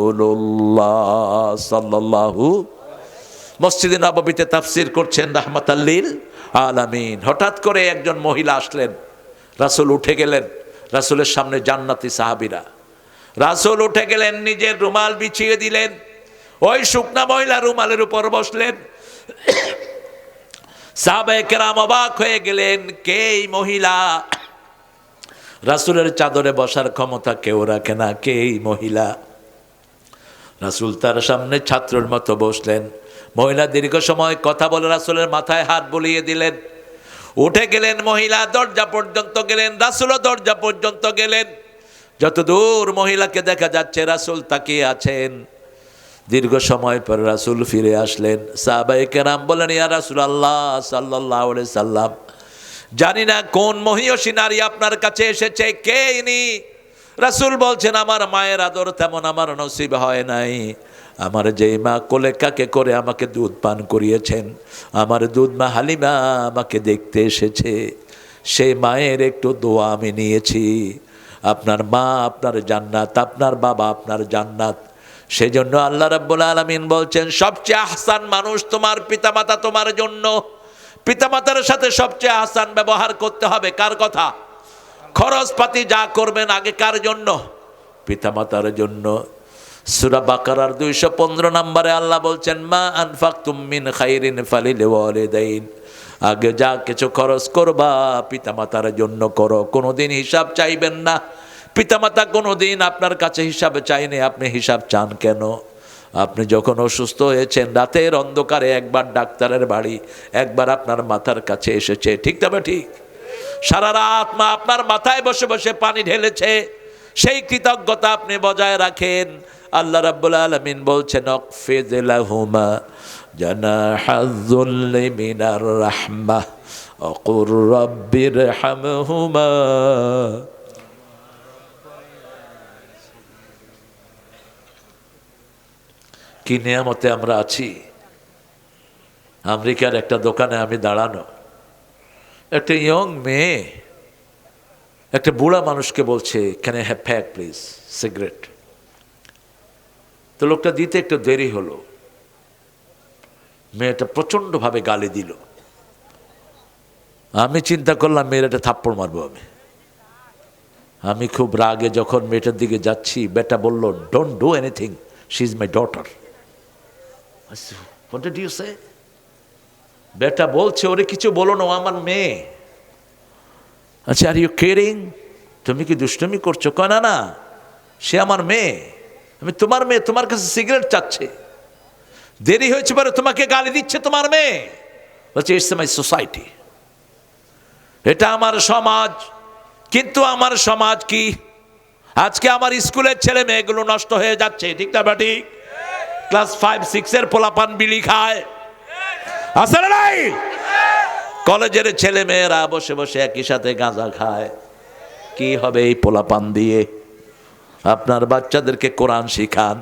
সাল্লাল্লাহু। মসজিদে নববীতে তাফসীর করছেন রাহমাতাল লিল আলামিন। হঠাৎ করে একজন মহিলা আসলেন, রাসূল উঠে গেলেন, রাসূলের সামনে জান্নাতি সাহাবীরা। রাসূল উঠে গেলেন, নিজের রুমাল বিছিয়ে দিলেন, ওই শুকনা মহিলা রুমালের উপর বসলেন। সাহাবায়ে কেরাম অবাক হয়ে গেলেন, কে এই মহিলা? রাসূলের চাদরে বসার ক্ষমতা কেউ রাখে না, কে এই মহিলা? রাসূল তার সামনে ছাত্রের মতো বসলেন। মহিলা দীর্ঘ সময় কথা বলে রাসূলের মাথায় হাত বুলিয়ে দিলেন। উঠে গেলেন মহিলা, দরজা পর্যন্ত গেলেন, রাসূলও দরজা পর্যন্ত গেলেন। যতদূর মহিলাকে দেখা যাচ্ছে রাসূল তাকিয়ে আছেন। দীর্ঘ সময় পর রাসূল ফিরে আসলেন। সাহাবায়ে কেরাম বলেন, ইয়া রাসূলুল্লাহ সাল্লাল্লাহু আলাইহি সাল্লাম, জানি না কোন মহিয়সী নারী আপনার কাছে এসেছে, কে ইনি? রাসূল বলছেন, আমার মায়ের আদর তেমন আমার নসিব হয় নাই, আমার যেই মা কোলে কাকে করে আমাকে দুধ পান করিয়েছেন, আমার দুধ মা হালিমা আমাকে দেখতে এসেছে, সেই মায়ের একটু দোয়া আমি নিয়েছি। আপনার মা আপনার জান্নাত, আপনার বাবা আপনার জান্নাত। সেই জন্য আল্লাহ রাব্বুল আলামিন বলছেন, সবচেয়ে আহসান মানুষ তোমার পিতামাতা তোমার জন্য। পিতামাতার সাথে সবচেয়ে আহসান ব্যবহার করতে হবে। কার কথা? খরচপাতি যা করবেন আগে কার জন্য? পিতামাতার জন্য। সূরা বাকারার 215 নম্বরে আল্লাহ বলছেন, মা আনফাকতুম মিন খাইরিন ফালিল ওয়ালিদাইন। আগে যা কিছু খরচ করবা পিতামাতার জন্য করো, কোনোদিন হিসাব চাইবেন না। পিতামাতা কোনোদিন আপনার কাছে হিসাব চাইনি, আপনি হিসাব চান কেন? আপনি যখন অসুস্থ হয়েছেন, রাতের অন্ধকারে একবার ডাক্তারের বাড়ি, একবার আপনার মাথার কাছে এসেছে, ঠিক তবে ঠিক? সারা রাত মা আপনার মাথায় বসে বসে পানি ঢেলেছে, সেই কৃতজ্ঞতা আপনি বজায় রাখেন। আল্লাহ রাব্বুল আলামিন বলছেন, অকফিদ লাহুমা জানাহাযুল্লি মিনার রাহমাহ ওয়াকুর রাব্বিরহামহুমা। কি নিয়ামতে আমরা আছি। আমেরিকার একটা দোকানে আমি দাঁড়ানো, একটা ইয়ং মেয়ে একটা বুড়া মানুষকে বলছে, can I have pack please, cigarette. তো লোকটা দিতে একটু দেরি হলো, মেয়েটা প্রচণ্ডভাবে গালি দিল। আমি চিন্তা করলাম মেয়েটা থাপ্পড় মারবো। আমি খুব রাগে যখন মেয়েটার দিকে যাচ্ছি, বেটা বলল, don't do anything, she is my daughter. What did you say? বেটা বলছে, ওরে কিছু বলো না, আমার মেয়ে। আচ্ছা, আর ইউ কেয়ারিং? তুমি কি দুষ্টুমি করছো? কয় না না, সে আমার মেয়ে, আমি তোমার মেয়ে, তোমার কাছে সিগারেট চাচ্ছে, দেরি হয়েছে পরে তোমাকে গালি দিচ্ছে তোমার মেয়ে। বলছে, ইটস মাই সোসাইটি, এটা আমার সমাজ। কিন্তু আমার সমাজ কি? আজকে আমার স্কুলের ছেলে মেয়েগুলো নষ্ট হয়ে যাচ্ছে, ঠিক না ঠিক? ক্লাস 5-6 এর পোলাপান বিড়ি খায়, আছে না নাই? কলেজের ছেলে মেয়েরা বসে বসে একই সাথে গাঁজা খায়। কি হবে এই পোলাপান দিয়ে? আপনার বাচ্চাদেরকে কোরআন শিখান।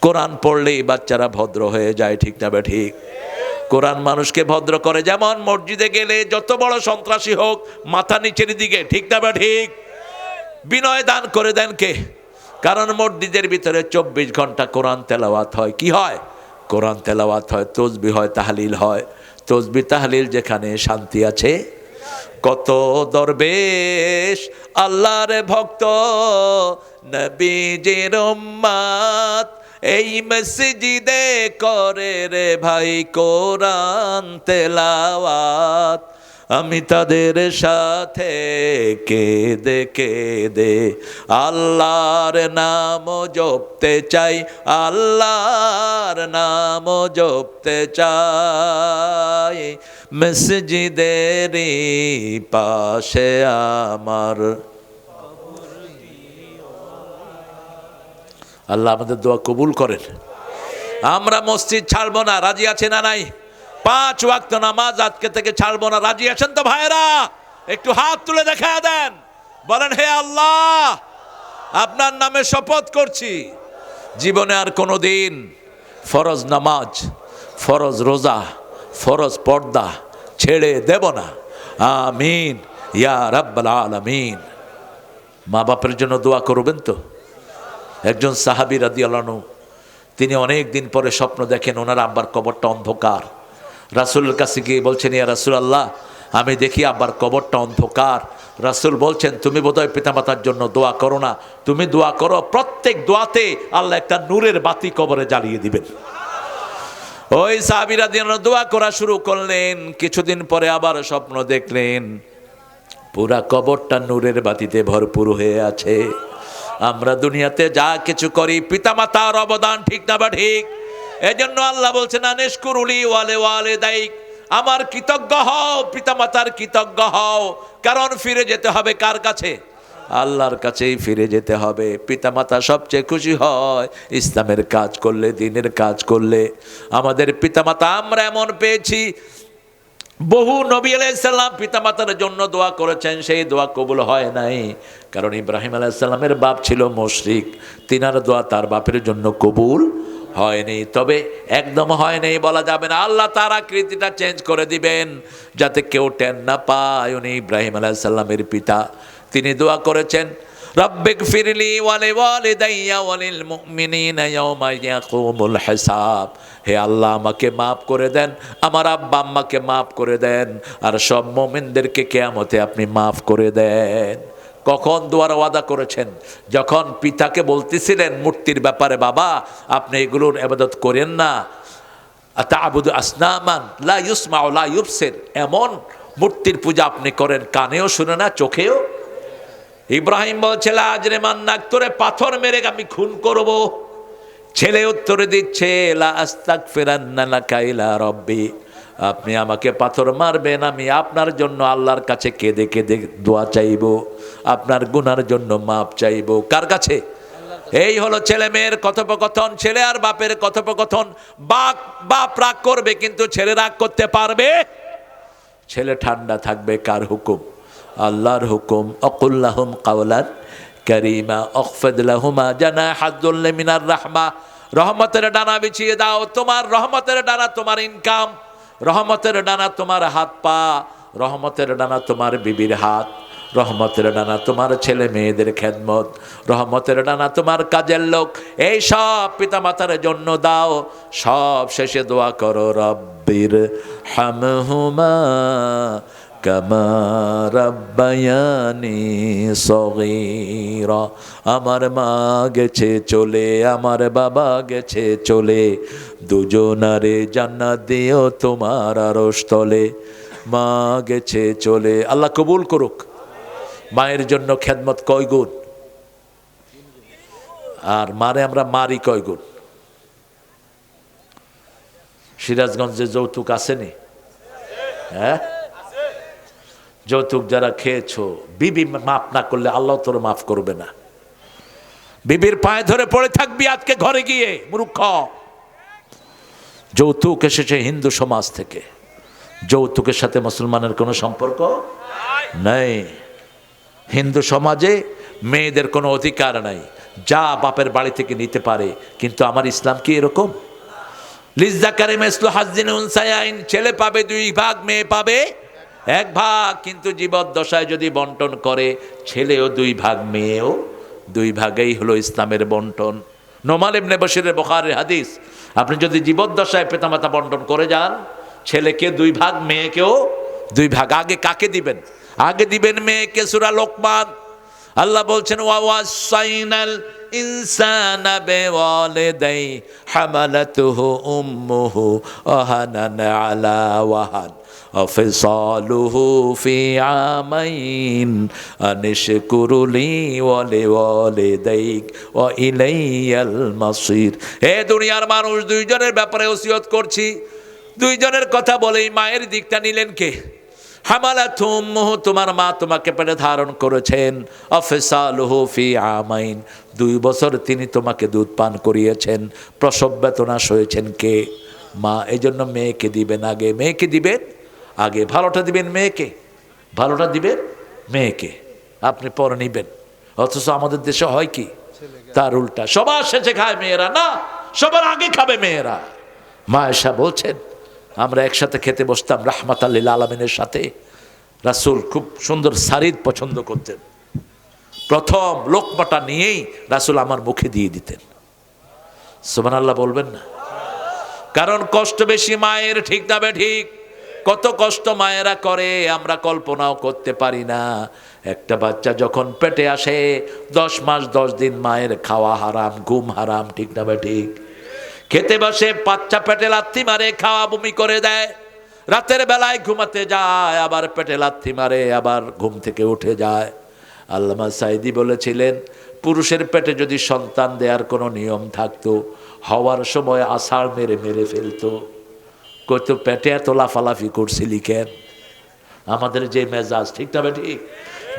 কোরআন পড়লেই বাচ্চারা ভদ্র হয়ে যায়, ঠিক না ঠিক? কোরআন মানুষকে ভদ্র করে। যেমন মসজিদে গেলে যত বড় সন্ত্রাসী হোক মাথা নিচের দিকে, ঠিক না ঠিক? বিনয় দান করে দেন কে? কারণ মসজিদের ভিতরে 24 ঘন্টা কোরআন তেলাওয়াত হয়। কি হয়? কোরআন তেলাওয়াত হয়, তসবিহ হয়, তাহলিল হয়। তসবিহ তাহলিল যেখানে শান্তি আছে। কত দরবেশ আল্লাহর ভক্ত নবীজির উম্মত এই মসজিদে করে রে ভাই কোরআন তেলাওয়াত। আমি তাদের সাথে কেঁদে কেঁদে আল্লাহর নাম জপতে চাই, আল্লাহর নাম জপতে চাই। মসজিদেরই পাশে আমার। আল্লাহ আমাদের দোয়া কবুল করেন। আমরা মসজিদ ছাড়বো না, রাজি আছে না নাই? 5 ওয়াক্ত নামাজ আজকে থেকে ছাড়বো না, রাজি আছেন তো ভাইরা? একটু হাত তুলে দেখা দেন, বলেন, হে আল্লাহ, আপনার নামে শপথ করছি, জীবনে আর কোনো দিন ফরজ নামাজ, ফরজ রোজা, ফরজ পর্দা ছেড়ে দেব না। আমিন ইয়া রাব্বাল আলামিন। মা বাপের জন্য দোয়া করবেন তো? একজন সাহাবী রাদিয়াল্লাহু আনহু, তিনি অনেক দিন পরে স্বপ্ন দেখেন ওনার আব্বার কবরটা অন্ধকার। রাসূলের কাছে গিয়ে বলছেন, ইয়া রাসূলুল্লাহ, আমি দেখি আব্বার কবরটা অন্ধকার। রাসূল বলছেন, তুমি বোধহয় পিতামাতার জন্য দোয়া করো না, তুমি দোয়া করো, প্রত্যেক দোয়াতে আল্লাহ একটা নূরের বাতি কবরে জ্বালিয়ে দিবেন। ওই সাহাবী রাদিয়াল্লাহু আনহু দোয়া করা শুরু করলেন। কিছুদিন পরে আবার স্বপ্ন দেখলেন পুরা কবরটা নূরের বাতিতে ভরপুর হয়ে আছে। আমরা দুনিয়াতে যা কিছু করি পিতামাতার অবদান, ঠিক না বা ঠিক? এজন্য আল্লাহ বলছেন, আনিশকুরুলি ওয়ালে ওয়ালিদাইক, আমার কৃতজ্ঞ হও, পিতামাতার কৃতজ্ঞ হও। কারণ ফিরে যেতে হবে কার কাছে? আল্লাহর কাছেই ফিরে যেতে হবে। পিতামাতা সবচেয়ে খুশি হয় ইসলামের কাজ করলে, দ্বীনের কাজ করলে। আমাদের পিতামাতা আমরা এমন পেয়েছি, বহু নবী আলাইহিস সালাম পিতামাতার জন্য দোয়া করেছেন, সেই দোয়া কবুল হয় নাই। কারণ ইব্রাহিম আলাইহিস সালামের বাপ ছিল মুশরিক, তিনার দোয়া তার বাপের জন্য কবুল হয়নি। তবে একদম হয়নি বলা যাবে না, আল্লাহ তার আকৃতিটা চেঞ্জ করে দিবেন যাতে কেউ টের না পায়। উনি ইব্রাহিম আলাইহিস সালামের পিতা, তিনি দোয়া করেছেন, রব্বিগফিরলি ওয়া লিওয়ালিদাইয়া ওয়া লিল মুমিনিনা ইয়াওমা ইয়াকুমুল হিসাব। হে আল্লাহ, আমাকে মাফ করে দেন, আমার আব্বা আম্মাকে মাফ করে দেন, আর সব মুমিনদেরকে কিয়ামতে আপনি মাফ করে দেন। কখন দোয়ার ওয়াদা করেছেন? যখন পিতাকে বলতেছিলেন মূর্তির ব্যাপারে, বাবা আপনি এগুলোর ইবাদত করেন না, আতা'বুদু আসনামান লা ইউসমাউ লা ইউবসির, এমন মূর্তির পূজা আপনি করেন, কানেও শুনে না, চোখেও। ইব্রাহিম বলছে লা আজরিমান্নাক, তোরে পাথর মেরে আমি খুন করব। ছেলে উত্তরে দিচ্ছে লা আস্তাগফিরান্না লাকা ইলা রব্বি, আপনি আমাকে পাথর মারবেন, আমি আপনার জন্য আল্লাহর কাছে কেঁদে কেঁদে দোয়া চাইব, আপনার গুনার জন্য মাপ চাইব। কার কাছে? এই হলো ছেলে মেয়ের কথোপকথন, ছেলে আর বাপের কথোপকথন। বাপ রাগ করবে কিন্তু ছেলে রাগ করতে পারবে? ছেলে ঠান্ডা থাকবে। কার হুকুম? আল্লাহর হুকুম। আকুল্লাহুম কাওলান কারীমা আখফিদ লাহুমা জানাহাদ যুল্লি মিনার রাহমা, রহমতের ডানা বিছিয়ে দাও। তোমার রহমতের ডানা তোমার ইনকাম, রহমতের ডানা তোমার হাত পা, রহমতের ডানা তোমার বিবির হাত, রহমতের ডানা তোমার ছেলে মেয়েদের খেদমত, রহমতের ডানা তোমার কাজের লোক। এই সব পিতামাতার জন্য দাও। সব শেষে দোয়া করো, রব্বির হামহুমা কামা রাব্বায়ানি সগীরা। আমার মা গেছে চলে, আমার বাবা গেছে চলে, দুজনারে জান্নাত দিও তোমার আরশ তলে। মা গেছে চলে। আল্লাহ কবুল করুক। মায়ের জন্য খেদমত কয় গুণ? আর মারে আমরা মারি কয় গুণ? সিরাজগঞ্জে যৌতুক আসেনি? হ্যাঁ, যৌতুক যারা খেয়েছো, বিবি মাফ না করলে আল্লাহ তোর মাফ করবে না। বিবির পায়ে ধরে পড়ে থাকবি আজকে ঘরে গিয়ে, মূর্খ। যৌতুক এসেছে হিন্দু সমাজ থেকে, যৌতুকের সাথে মুসলমানের কোনো সম্পর্ক নেই। হিন্দু সমাজে মেয়েদের কোনো অধিকার নাই, যা বাপের বাড়ি থেকে নিতে পারে। কিন্তু আমার ইসলাম কি এরকম? লিজ্জাকারি মিসলু হাজ্জিল উনসায়াইন, ছেলে পাবে 2 ভাগ, মেয়ে পাবে 1 ভাগ। কিন্তু জীবদ্দশায় যদি বন্টন করে, ছেলেও 2 ভাগ, মেয়েও 2 ভাগেই হলো ইসলামের বন্টন। নোমান ইবনে বশিরের বুখারীর হাদিস, আপনি যদি জীবদ্দশায় পিতামাতা বন্টন করে যান, ছেলেকে 2 ভাগ, মেয়েকেও 2 ভাগ। আগে কাকে দিবেন? আগে দিবেন মেয়েকে। সূরা লোকমান আল্লাহ বলছেন, ওয়া ওয়াসাইনাল ইনসানা বিওয়ালিদাই হামালাতুহু উম্মুহু ওয়াহানান আলা ওয়াহান وفصاله في عامين أن اشكر لي ولوالديك وإلي المصير। হে দুনিয়ার মানুষ, 2 জনের ব্যাপারে ওসিয়ত করছি। 2 জনের কথা বলেই মায়ের দিকটা নিলেন কে? হামালাতহু উম্মুহু, তোমার মা তোমাকে পেটে ধারণ করেছেন। ওয়াফিসালুহু ফি আমাইন, 2 বছর তিনি তোমাকে দুধ পান করিয়েছেন। প্রসব বেদনা সয়েছেন কে? মা। এই জন্য মেয়েকে দিবেন আগে, মেয়েকে দিবেন আগে। ভালোটা দিবেন মেয়েকে, ভালোটা দিবেন মেয়েকে, আপনি পরে নিবেন। অথচ আমাদের দেশে হয় কি? তার উল্টা, সবার শেষে খায় মেয়েরা, না সবার আগে খাবে মেয়েরা। মা আয়েশা বলছেন, আমরা একসাথে খেতে বসতাম রাহমাতাল লিল আলামিনের সাথে। রাসূল খুব সুন্দর সারিদ পছন্দ করতেন। প্রথম লোকমাটা নিয়েই রাসূল আমার মুখে দিয়ে দিতেন। সুবহানাল্লাহ বলবেন না? কারণ কষ্ট বেশি মায়ের, ঠিক না ঠিক? কত কষ্ট মায়েরা করে আমরা কল্পনাও করতে পারি না। একটা বাচ্চা যখন পেটে আসে, 10 মাস 10 দিন মায়ের খাওয়া হারাম, ঘুম হারাম, ঠিক না ঠিক? খেতে বসে বাচ্চা পেটে লাথি মারে, খাওয়া বমি করে দেয়, রাতের বেলায় ঘুমাতে যায়, আবার পেটে লাথি মারে, আবার ঘুম থেকে উঠে যায়। আল্লামা সাঈদী বলেছিলেন, পুরুষের পেটে যদি সন্তান দেওয়ার কোনো নিয়ম থাকতো, হওয়ার সময় আষাঢ় মেরে মেরে ফেলতো। কত পেটে এত লাফালাফি করছিলি কেন? আমাদের যে মেজাজ, ঠিক না ঠিক?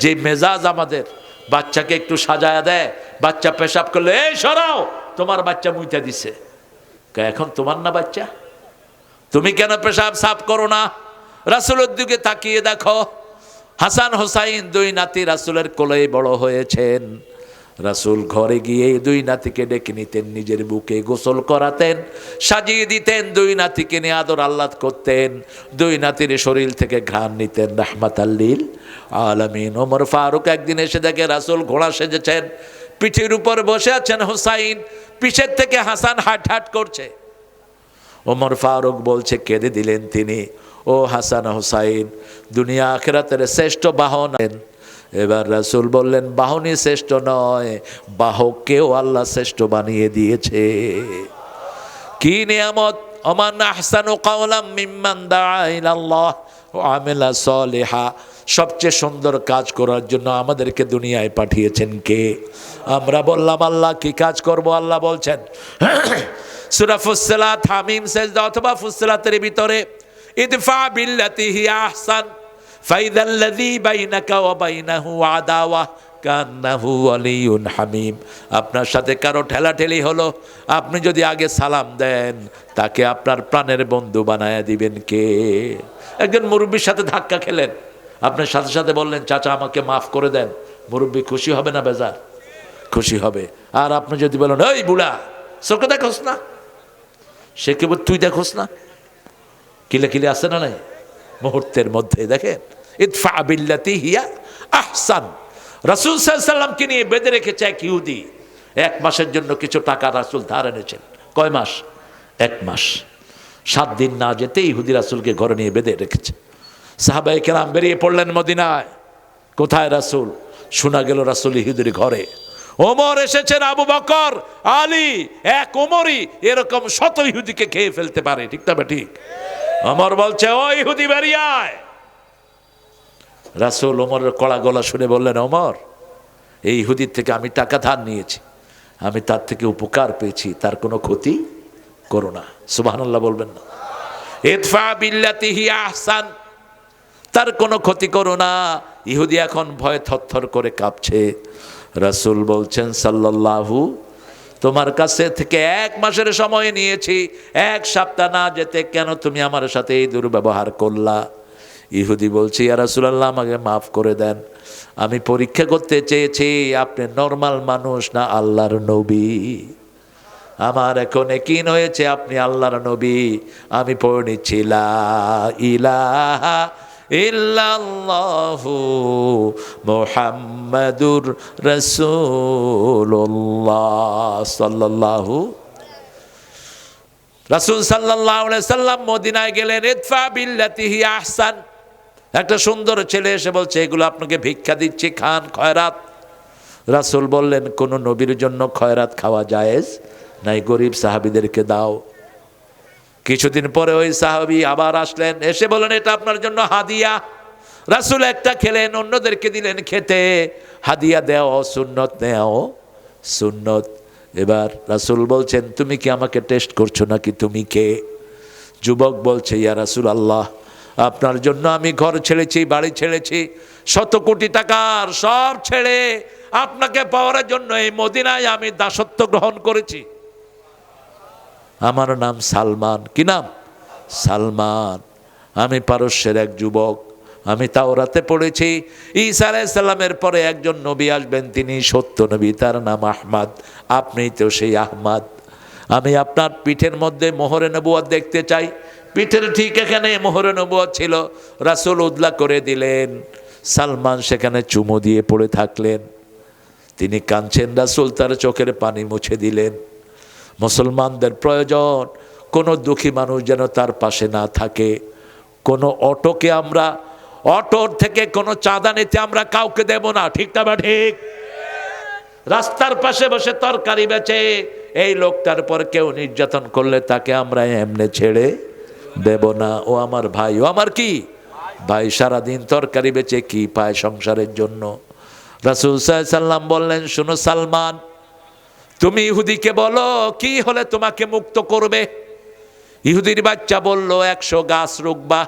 যে মেজাজ আমাদের, বাচ্চাকে একটু সাজায়া দেয়, বাচ্চা পেশাব করলে এই সরাও, তোমার বাচ্চা মুইতা দিছে। এখন তোমার না বাচ্চা, তুমি কেন পেশাব সাফ করো না? রাসূলের দিকে তাকিয়ে দেখো, হাসান হোসাইন 2 নাতি রাসূলের কোলেই বড় হয়েছেন। রাসূল ঘরে গিয়ে দুই নাতিকে ডেকে নিতেন, নিজের বুকে গোসল করাতেন, সাজিয়ে দিতেন, দুই নাতিকে নিয়ে আদর আহ্লাদ করতেন, দুই নাতির শরীর থেকে ঘ্রাণ নিতেন রাহমাতাল লিল আলামিন। ওমর ফারুক একদিন এসে দেখে রাসূল ঘোড়া সেজেছেন, পিঠের উপর বসে আছেন হুসাইন, পিছের থেকে হাসান হাট হাট করছে। ওমর ফারুক বলছে, কেঁদে দিলেন তিনি, ও হাসান হুসাইন দুনিয়া আখিরাতের শ্রেষ্ঠ বাহন। এবার রাসূল বললেন, বাহনই শ্রেষ্ঠ নয়, বাহককেও আল্লাহ শ্রেষ্ঠ বানিয়ে দিয়েছে। কি নিয়ামত! ওমান আহসানু কাওলাম মিম্মান দাআ ইলাল্লাহ ওয়া আমিলা সলিহা। সবচেয়ে সুন্দর কাজ করার জন্য আমাদেরকে দুনিয়ায় পাঠিয়েছেন কে? আমরা বললাম আল্লাহ। কি কাজ করব? আল্লাহ বলছেন সূরা ফুসসিলাত, হামিম, সাজদা অথবা ফুসসিলাতের ভিতরে, ইদফা বিল্লাতি হিয়া আহসান ফাইদাল্লাযী বাইনাকা ওয়া বাইনাহু আদাওয়া কান্নাহু ওয়ালিয়ুন হামিম। আপনার সাথে কারো ঠেলাঠেলি হলো, আপনি যদি আগে সালাম দেন, তাকে আপনার প্রাণের বন্ধু বানায়া দিবেন কে? একজন মুরব্বীর সাথে ধাক্কা খেলেন, আপনার সাথে সাথে বললেন, চাচা আমাকে মাফ করে দেন, মুরব্বী খুশি হবে না বেজার? খুশি হবে। আর আপনি যদি বলেন, ওই বুড়া চোখে দেখোস না, সে কেবল তুই দেখোস না, কিলে কিলে আসে না নাই মুহূর্তের মধ্যে। দেখেন, ইদফা বিল্লাতি হিয়া আহসান। রাসূল সাল্লাল্লাহু আলাইহি ওয়াসাল্লামকে নিয়ে বেঁধে রেখেছে এক ইহুদি। 1 মাসের জন্য কিছু টাকা রাসূল ধার এনেছেন। কয় মাস? 1 মাস। 7 দিন না যেতে ইহুদি রাসূলকে ঘরে নিয়ে বেঁধে রেখেছে। সাহাবায়ে কেরাম বেরিয়ে পড়লেন মদিনায়। কোথায় রাসূল? শোনা গেল রাসূল ইহুদির ঘরে। ওমর এসেছেন, আবু বকর, আলী, এক ওমরই এরকম শত ইহুদিকে খেয়ে ফেলতে পারে। ঠিক না ঠিক? ওমর বলছে, ও ইহুদি বেরিয়ে আয়। রাসূল ওমরের কড়া গলা শুনে বললেন, ওমর, এই ইহুদির থেকে আমি টাকা ধার নিয়েছি, আমি তার থেকে উপকার পেয়েছি, তার কোনো ক্ষতি করো না। সুবহানাল্লাহ বলবেন না? ইদফা বিল্লাতি হিয়া আহসান, তার কোনো ক্ষতি করো না। ইহুদি এখন ভয়ে থরথর করে কাঁপছে। রাসূল বলছেন সাল্লাল্লাহু, তোমার কাছে থেকে 1 মাসের সময় নিয়েছি, 1 সপ্তাহ না যেতে কেন তুমি আমার সাথে এই দুর্ব্যবহার করলা? ইহুদি বলছে, ইয়া রাসূলুল্লাহ, আমাকে মাফ করে দেন, আমি পরীক্ষা করতে চেয়েছি আপনি নরমাল মানুষ না আল্লাহর নবী। আমার এখন ইয়াকিন হয়েছে আপনি আল্লাহর নবী। আমি পড়ে নিচ্ছি, লা ইলাহা ইল্লাল্লাহু মুহাম্মাদুর রাসূলুল্লাহ সাল্লাল্লাহু। রাসূল সাল্লাল্লাহু আলাইহি সাল্লাম মদিনায় গেলেন। ইদফা বিল্লাতি হিয়া আহসান। একটা সুন্দর ছেলে এসে বলছে, এগুলো আপনাকে ভিক্ষা দিচ্ছি, খান, খয়রাত। রাসূল বললেন, কোন নবীর জন্য খয়রাত খাওয়া জায়েজ নাই, গরিব সাহাবীদেরকে দাও। কিছুদিন পরে ওই সাহাবী আবার আসলেন, এসে বলেন, এটা আপনার জন্য হাদিয়া। রাসূল একটা খেলেন, অন্যদেরকে দিলেন খেতে। হাদিয়া দেওয়া সুন্নত, নেওয়া সুন্নত। এবার রাসূল বলছেন, তুমি কি আমাকে টেস্ট করছো নাকি? তুমি কে? যুবক বলছে, ইয়া রাসূলুল্লাহ, আপনার জন্য আমি ঘর ছেড়েছি, বাড়ি ছেড়েছি, 100 কোটি টাকার সব ছেড়ে আপনাকে পাওয়ার জন্য এই মদিনায় আমি দাসত্ব গ্রহণ করেছি। আমার নাম সালমান। কি নাম? সালমান। আমি পারস্যের এক যুবক। আমি তাওরাতে পড়েছি ঈসা আলাইহিস সালামের পরে একজন নবী আসবেন, তিনি সত্য নবী, তার নাম আহমদ। আপনি তো সেই আহমদ। আমি আপনার পিঠের মধ্যে মোহরে নবুয়ত দেখতে চাই। পিঠের ঠিক এখানে মোহরে নবুয়ত ছিল। রাসূল উদলা করে দিলেন। সালমান সেখানে চুমু দিয়ে পড়ে থাকলেন। তিনি কাঁদছেন, রাসূল তার চোখের পানি মুছে দিলেন। মুসলমানদের প্রয়োজন কোনো দুঃখী মানুষ যেন তার পাশে না থাকে। কোনো অটোকে আমরা, অটোর থেকে কোনো চাঁদা নিতে আমরা কাউকে দেব না। ঠিক না বা ঠিক? রাস্তার পাশে বসে তরকারি বেচে এই লোকটার পর কেউ নির্যাতন করলে তাকে আমরা এমনি ছেড়ে দেব না। ও আমার ভাই, ও আমার কি ভাই, সারাদিন তরকারি বেচে কি পায় সংসারের জন্য। রাসূল সাল্লাল্লাহু আলাইহি সাল্লাম বললেন, শোনো সালমান, তুমি ইহুদিকে বলো কি হলে তোমাকে মুক্ত করবে। ইহুদির বাচ্চা বলল, 100 গাছ রুকবা,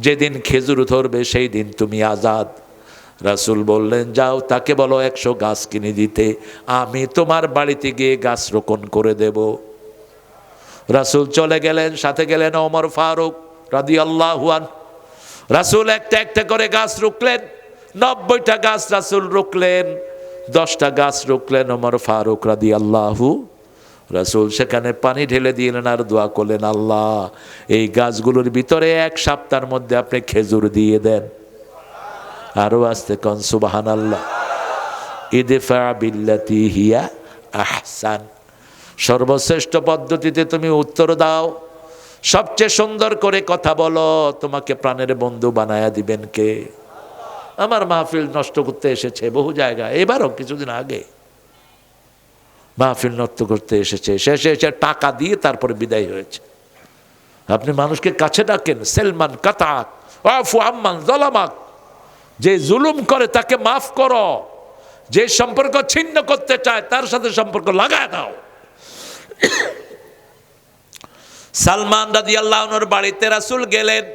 যেদিন খেজুর ধরবে সেই দিন তুমি আজাদ। রাসূল বললেন, যাও তাকে বলো 100 গাছ কিনে দিতে, আমি তোমার বাড়িতে গিয়ে গাছ রোপণ করে দেব। রাসূল চলে গেলেন, সাথে গেলেন ওমর ফারুক রাদিয়াল্লাহু আনহু। রাসূল একটা একটা করে গাছ রুকলেন। 90টা গাছ রাসূল রুকলেন। 10টা গাছ রুকলেন ওমর ফারুক রাদিয়াল্লাহু। রাসূল সেখানে পানি ঢেলে দিলেন আর দোয়া করলেন, আল্লাহ এই গাছগুলোর ভিতরে 1 সপ্তাহের মধ্যে আপনি খেজুর দিয়ে দেন। আরো আস্তে কোন সুবহানাল্লাহ। ইদফা বিল্লাতি হিয়া আহসান, সর্বশ্রেষ্ঠ পদ্ধতিতে তুমি উত্তর দাও, সবচেয়ে সুন্দর করে কথা বলো, তোমাকে প্রাণের বন্ধু বানায়া দিবেন কে? আমার মাহফিল নষ্ট করতে এসেছে বহু জায়গায়, এবারও কিছুদিন আগে মাহফিল নষ্ট করতে এসেছে, শেষে এসে টাকা দিয়ে তারপরে বিদায় হয়েছে। আপনি মানুষকে কাছে ডাকেন, সেলমান কাতাক আফু আম্মান যালামাক, যে জুলুম করে তাকে মাফ করো, যে সম্পর্ক ছিন্ন করতে চায় তার সাথে সম্পর্ক লাগায় দাও। সালমান রাদিয়াল্লাহু আনহুর বাড়িতে রাসূল গেলেন,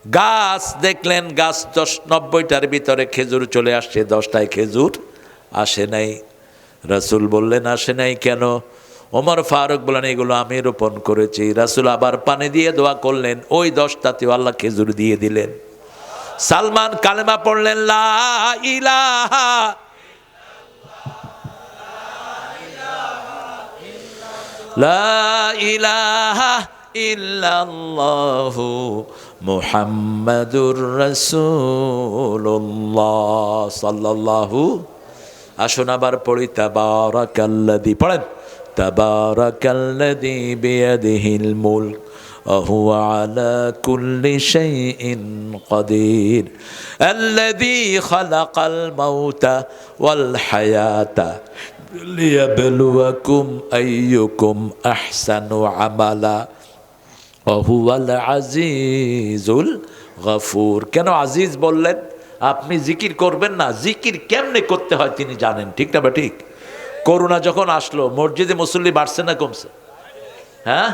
গাছ দেখলেন, গাছ 90টার ভিতরে খেজুর চলে আসছে, 10টায় খেজুর আসে নাই। রাসূল বললেন, আসে নাই কেন? ওমর ফারুক বলেন, এগুলো আমি রোপণ করেছি। রাসূল আবার পানি দিয়ে দোয়া করলেন, ওই 10টাতেও আল্লাহ খেজুর দিয়ে দিলেন। সালমান কালেমা পড়লেন, লা ইলাহা লা ইলাহা ইল্লাল্লাহু মুহাম্মাদুর রাসূলুল্লাহ সাল্লাল্লাহু। আসুন আবার পড়ি, তাবারাকাল্লাযী, পড়েন, তাবারাকাল্লাযী বিয়াদিহিল মুলক ওয়া হুয়া আলা কুল্লি শাইইন কাদির, আল্লাযী খালাকাল মাউতা ওয়াল হায়াতা লিয়াবলুয়াকুম আইয়ুকুম আহসানু আমালা ওয়া হুয়াল আজিজুল গফুর। কেন আজিজ বললেন? আপনি জিকির করবেন না, জিকির কেমনে করতে হয় তিনি জানেন, ঠিক না? বা ঠিক। করোনা যখন আসলো মসজিদে মুসল্লি বাড়ছে না কমছে? হ্যাঁ,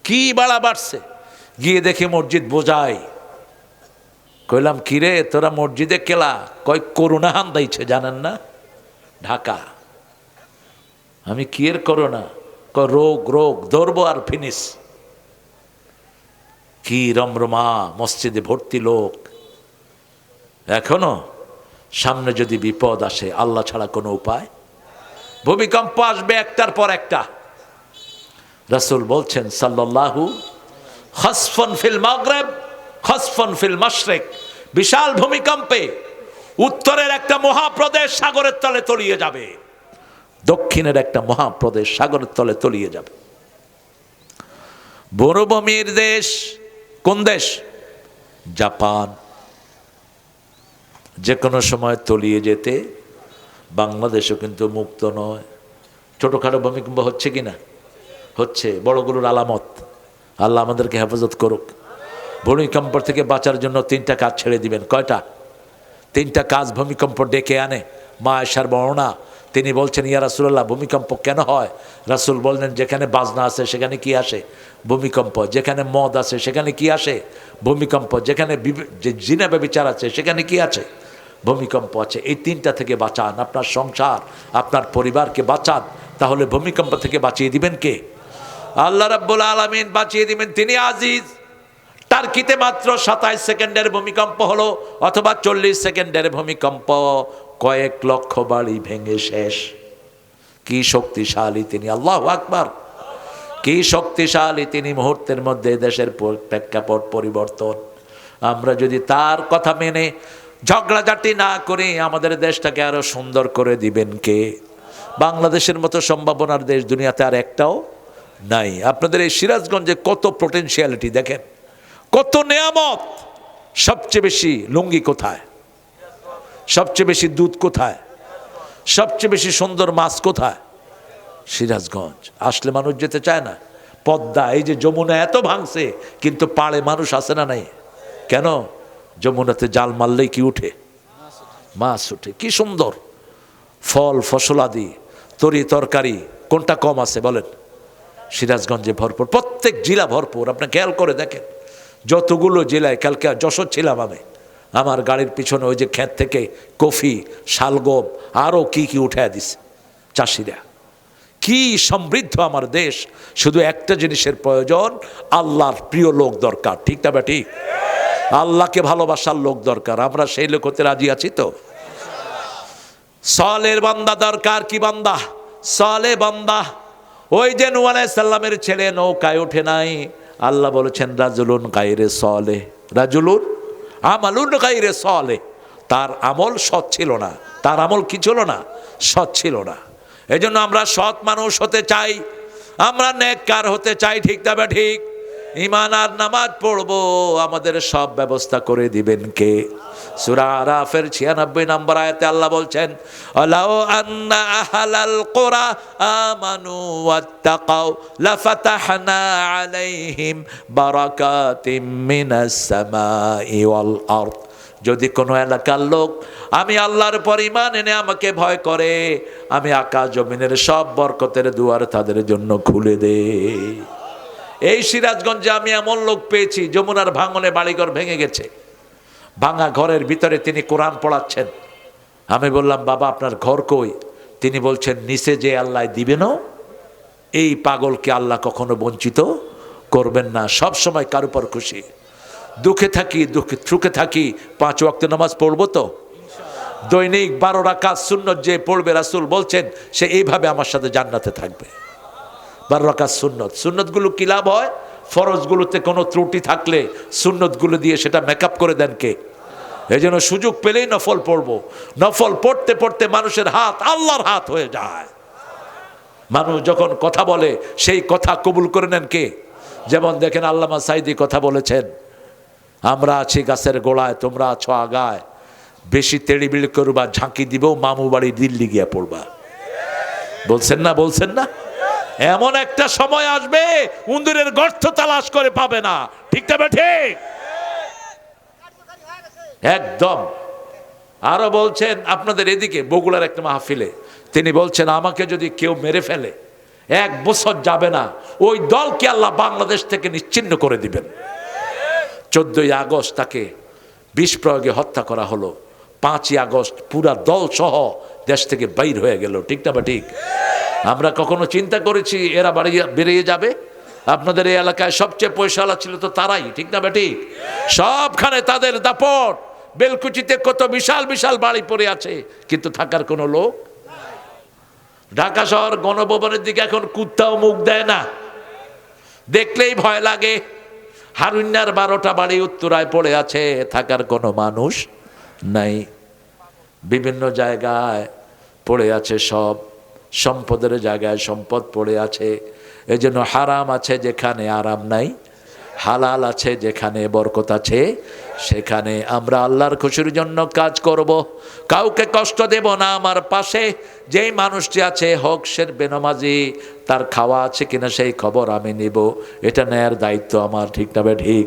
কি বাড়া বাড়ছে। গিয়ে দেখে মসজিদ বোঝাই। কইলাম, কিরে তোরা মসজিদে কেলা? কয় করোনা হান্দাইছে, জানেন না? ঢাকা। আমি কি এর করোনা? কয় রোগ, রোগ ধরবো আর ফিনিশ। কি রমরমা, মসজিদে ভর্তি লোক। এখনো সামনে যদি বিপদ আসে, আল্লাহ ছাড়া কোনো উপায়। ভূমিকম্প আসবে একটার পর একটা। রাসূল বলছেন সাল্লাল্লাহু, খাসফুন ফিল মাগরিব খাসফুন ফিল মাশরিক, বিশাল ভূমিকম্পে উত্তরের একটা মহাপ্রদেশ সাগরের তলে তলিয়ে যাবে, দক্ষিণের একটা মহাপ্রদেশ সাগরের তলে তলিয়ে যাবে। মরুভূমির দেশ কোন দেশ? জাপান। যে কোনো সময় তলিয়ে যেতে। বাংলাদেশও কিন্তু মুক্ত নয়। ছোটোখাটো ভূমিকম্প হচ্ছে কি না? হচ্ছে, বড়গুলোর আলামত। আল্লাহ আমাদেরকে হেফাজত করুক। ভূমিকম্প থেকে বাঁচার জন্য 3টা কাজ ছেড়ে দিবেন। কয়টা? 3টা কাজ ভূমিকম্প ডেকে আনে। মা আয়েশার বর্ণনা, তিনি বলছেন, ইয়া রাসূলুল্লাহ ভূমিকম্প কেন হয়? রাসূল বললেন, যেখানে বাজনা আছে সেখানে কি আসে? ভূমিকম্প। যেখানে মদ আছে সেখানে কি আসে? ভূমিকম্প। যেখানে জিনা ব্যভিচার আছে সেখানে কি আছে? ভূমিকম্প আছে। এই 3টা থেকে বাঁচান, আপনার সংসার, আপনার পরিবারকে বাঁচান। তাহলে ভূমিকম্প থেকে বাঁচিয়ে দিবেন কে? আল্লাহ রাব্বুল আলামিন বাঁচিয়ে দিবেন, তিনি আজিজ। টার্কিতে মাত্র 27 সেকেন্ডের ভূমিকম্প হলো, অথবা 40 সেকেন্ডের ভূমিকম্প, কয়েক লক্ষ বাড়ি ভেঙে শেষ। কি শক্তিশালী তিনি, আল্লাহু আকবার। কি শক্তিশালী তিনি, মুহূর্তের মধ্যে দেশের প্রেক্ষাপট পরিবর্তন। আমরা যদি তার কথা মেনে ঝগড়াঝাটি না করে আমাদের দেশটাকে আরো সুন্দর করে দিবেন কে? বাংলাদেশের মতো সম্ভাবনার দেশ দুনিয়াতে আর একটাও নাই। আপনাদের এই সিরাজগঞ্জে কত পোটেনশিয়ালিটি দেখেন, কত নেয়ামত। সবচেয়ে বেশি লুঙ্গি কোথায়? সবচেয়ে বেশি দুধ কোথায়? সবচেয়ে বেশি সুন্দর মাছ কোথায়? সিরাজগঞ্জ। আসলে মানুষ যেতে চায় না। পদ্মা, এই যে যমুনা এত ভাঙছে, কিন্তু পাড়ে মানুষ আসে না নাই কেন? যমুনাতে জাল মারলেই কি উঠে? মাছ উঠে। কি সুন্দর ফল ফসলাদি, তরি তরকারি, কোনটা কম আছে বলেন? সিরাজগঞ্জে ভরপুর, প্রত্যেক জেলা ভরপুর। আপনি খেয়াল করে দেখেন, যতগুলো জেলায়, কালকে যশোর ছিলাম আমি, আমার গাড়ির পিছনে ওই যে ক্ষেত থেকে কফি, শালগম, আরও কি কি উঠায় দিছে চাষিরা। কি সমৃদ্ধ আমার দেশ। শুধু একটা জিনিসের প্রয়োজন, আল্লাহর প্রিয় লোক দরকার, ঠিক না বেটি? আল্লাহকে ভালোবাসার লোক দরকার। আমরা সেই লোক হতে রাজি আছি তো? সালের বান্দা দরকার। কি বান্দা? সালে বান্দা। ওই যে নূহ আলাইহিস সালামের ছেলে নৌকায় ওঠে নাই, আল্লাহ বলেছেন রাজুলুন গায়রে সালেহ, রাজুলুন আমালুন গায়রে সালেহ। তার আমল সৎ ছিল না। তার আমল কি ছিল না? সৎ ছিল না। এজন্য আমরা সৎ মানুষ হতে চাই, আমরা নেককার হতে চাই। ঠিক তবে ঠিক। ঈমান আর নামাজ পড়বো, আমাদের সব ব্যবস্থা করে দিবেন কে? সূরা আরাফের ৯৬ নম্বর আয়াতে আল্লাহ বলছেন, আলাউ আন্না আহলাল কুরা আমানু ওয়াত্তাকাউ লাফাতাহনা আলাইহিম বারাকাতিম মিনাস সামাই ওয়াল আরদ। যদি কোনো এলাকার লোক আমি আল্লাহর উপর ঈমান এনে আমাকে ভয় করে, আমি আকাশ জমিনের সব বরকতের দুয়ার তাদের জন্য খুলে দে। এই সিরাজগঞ্জে আমি এমন লোক পেয়েছি, যমুনার ভাঙনে বাড়িঘর ভেঙে গেছে, ভাঙা ঘরের ভিতরে তিনি কোরআন পড়াচ্ছেন। আমি বললাম, বাবা আপনার ঘর কই? তিনি বলছেন, নিচে যে আল্লাহ দিবেন, এই পাগলকে আল্লাহ কখনো বঞ্চিত করবেন না, সব সময় কার উপর খুশি। দুঃখে থাকি, সুখে থাকি, 5 ওয়াক্ত নামাজ পড়বো তো, দৈনিক 12 রাকাত সুন্নত যে পড়বে, রাসূল বলছেন সে এইভাবে আমার সাথে জান্নাতে থাকবে। 12 রাকাত সুন্নত। সুন্নতগুলো কি লাভ হয়? ফরজগুলোতে কোনো ত্রুটি থাকলে সুন্নতগুলো দিয়ে সেটা মেকআপ করে দেন কে? এই জন্য সুযোগ পেলেই নফল পড়বো। নফল পড়তে পড়তে মানুষের হাত আল্লাহর হাত হয়ে যায়। মানুষ যখন কথা বলে সেই কথা কবুল করে নেন কে? যেমন দেখেন আল্লামা সাঈদী কথা বলেছেন, আমরা আছি গাছের গোড়ায়, তোমরা আছো আগায়, বেশি তেড়িবিড়ি করবা, ঝাঁকি দিবেও মামু বাড়ি দিল্লি গিয়া পড়বা। বলছেন না? বলছেন না? এমন একটা সময় আসবে উন্দুরের গর্ত তালাশ করে পাবে না। ঠিক তবে ঠিক। একদম। আরো বলছেন আপনাদের এদিকে বগুড়ার একটা মাহফিলে তিনি বলছেন, আমাকে যদি কেউ মেরে ফেলে 1 বছর যাবে না, ওই দলকে আল্লাহ বাংলাদেশ থেকে নিশ্চিহ্ন করে দিবেন। 14ই আগস্ট তাকে বিষ প্রয়োগে হত্যা করা হলো। 5ই আগস্ট পুরা দল সহ দেশ থেকে বাইর হয়ে গেল। ঠিক না বা ঠিক? আমরা কখনো চিন্তা করেছি এরা বেরিয়ে যাবে? আপনাদের এই এলাকায় সবচেয়ে পয়সাওয়ালা ছিল তো তারাই। ঠিক না বা ঠিক? সবখানে তাদের দাপট। বেলকুচিতে কত বিশাল বিশাল বাড়ি পড়ে আছে, কিন্তু থাকার কোনো লোক। ঢাকা শহর গণভবনের দিকে এখন কুত্তাও মুখ দেয় না, দেখলেই ভয় লাগে। হারুন্যার 12টা বাড়ি উত্তরায় পড়ে আছে, থাকার কোনো মানুষ নাই। বিভিন্ন জায়গায় পড়ে আছে, সব সম্পদের জায়গায় সম্পদ পড়ে আছে। এই জন্য হারাম আছে যেখানে আরাম নাই, হালাল আছে যেখানে বরকত আছে, সেখানে আমরা আল্লাহর খুশির জন্য কাজ করব। কাউকে কষ্ট দেব না। আমার পাশে যেই মানুষটি আছে, হোক সে বেনামাজি, তার খাওয়া আছে কিনা সেই খবর আমি নিব। এটা নেয়ার দায়িত্ব আমার। ঠিক না ঠিক?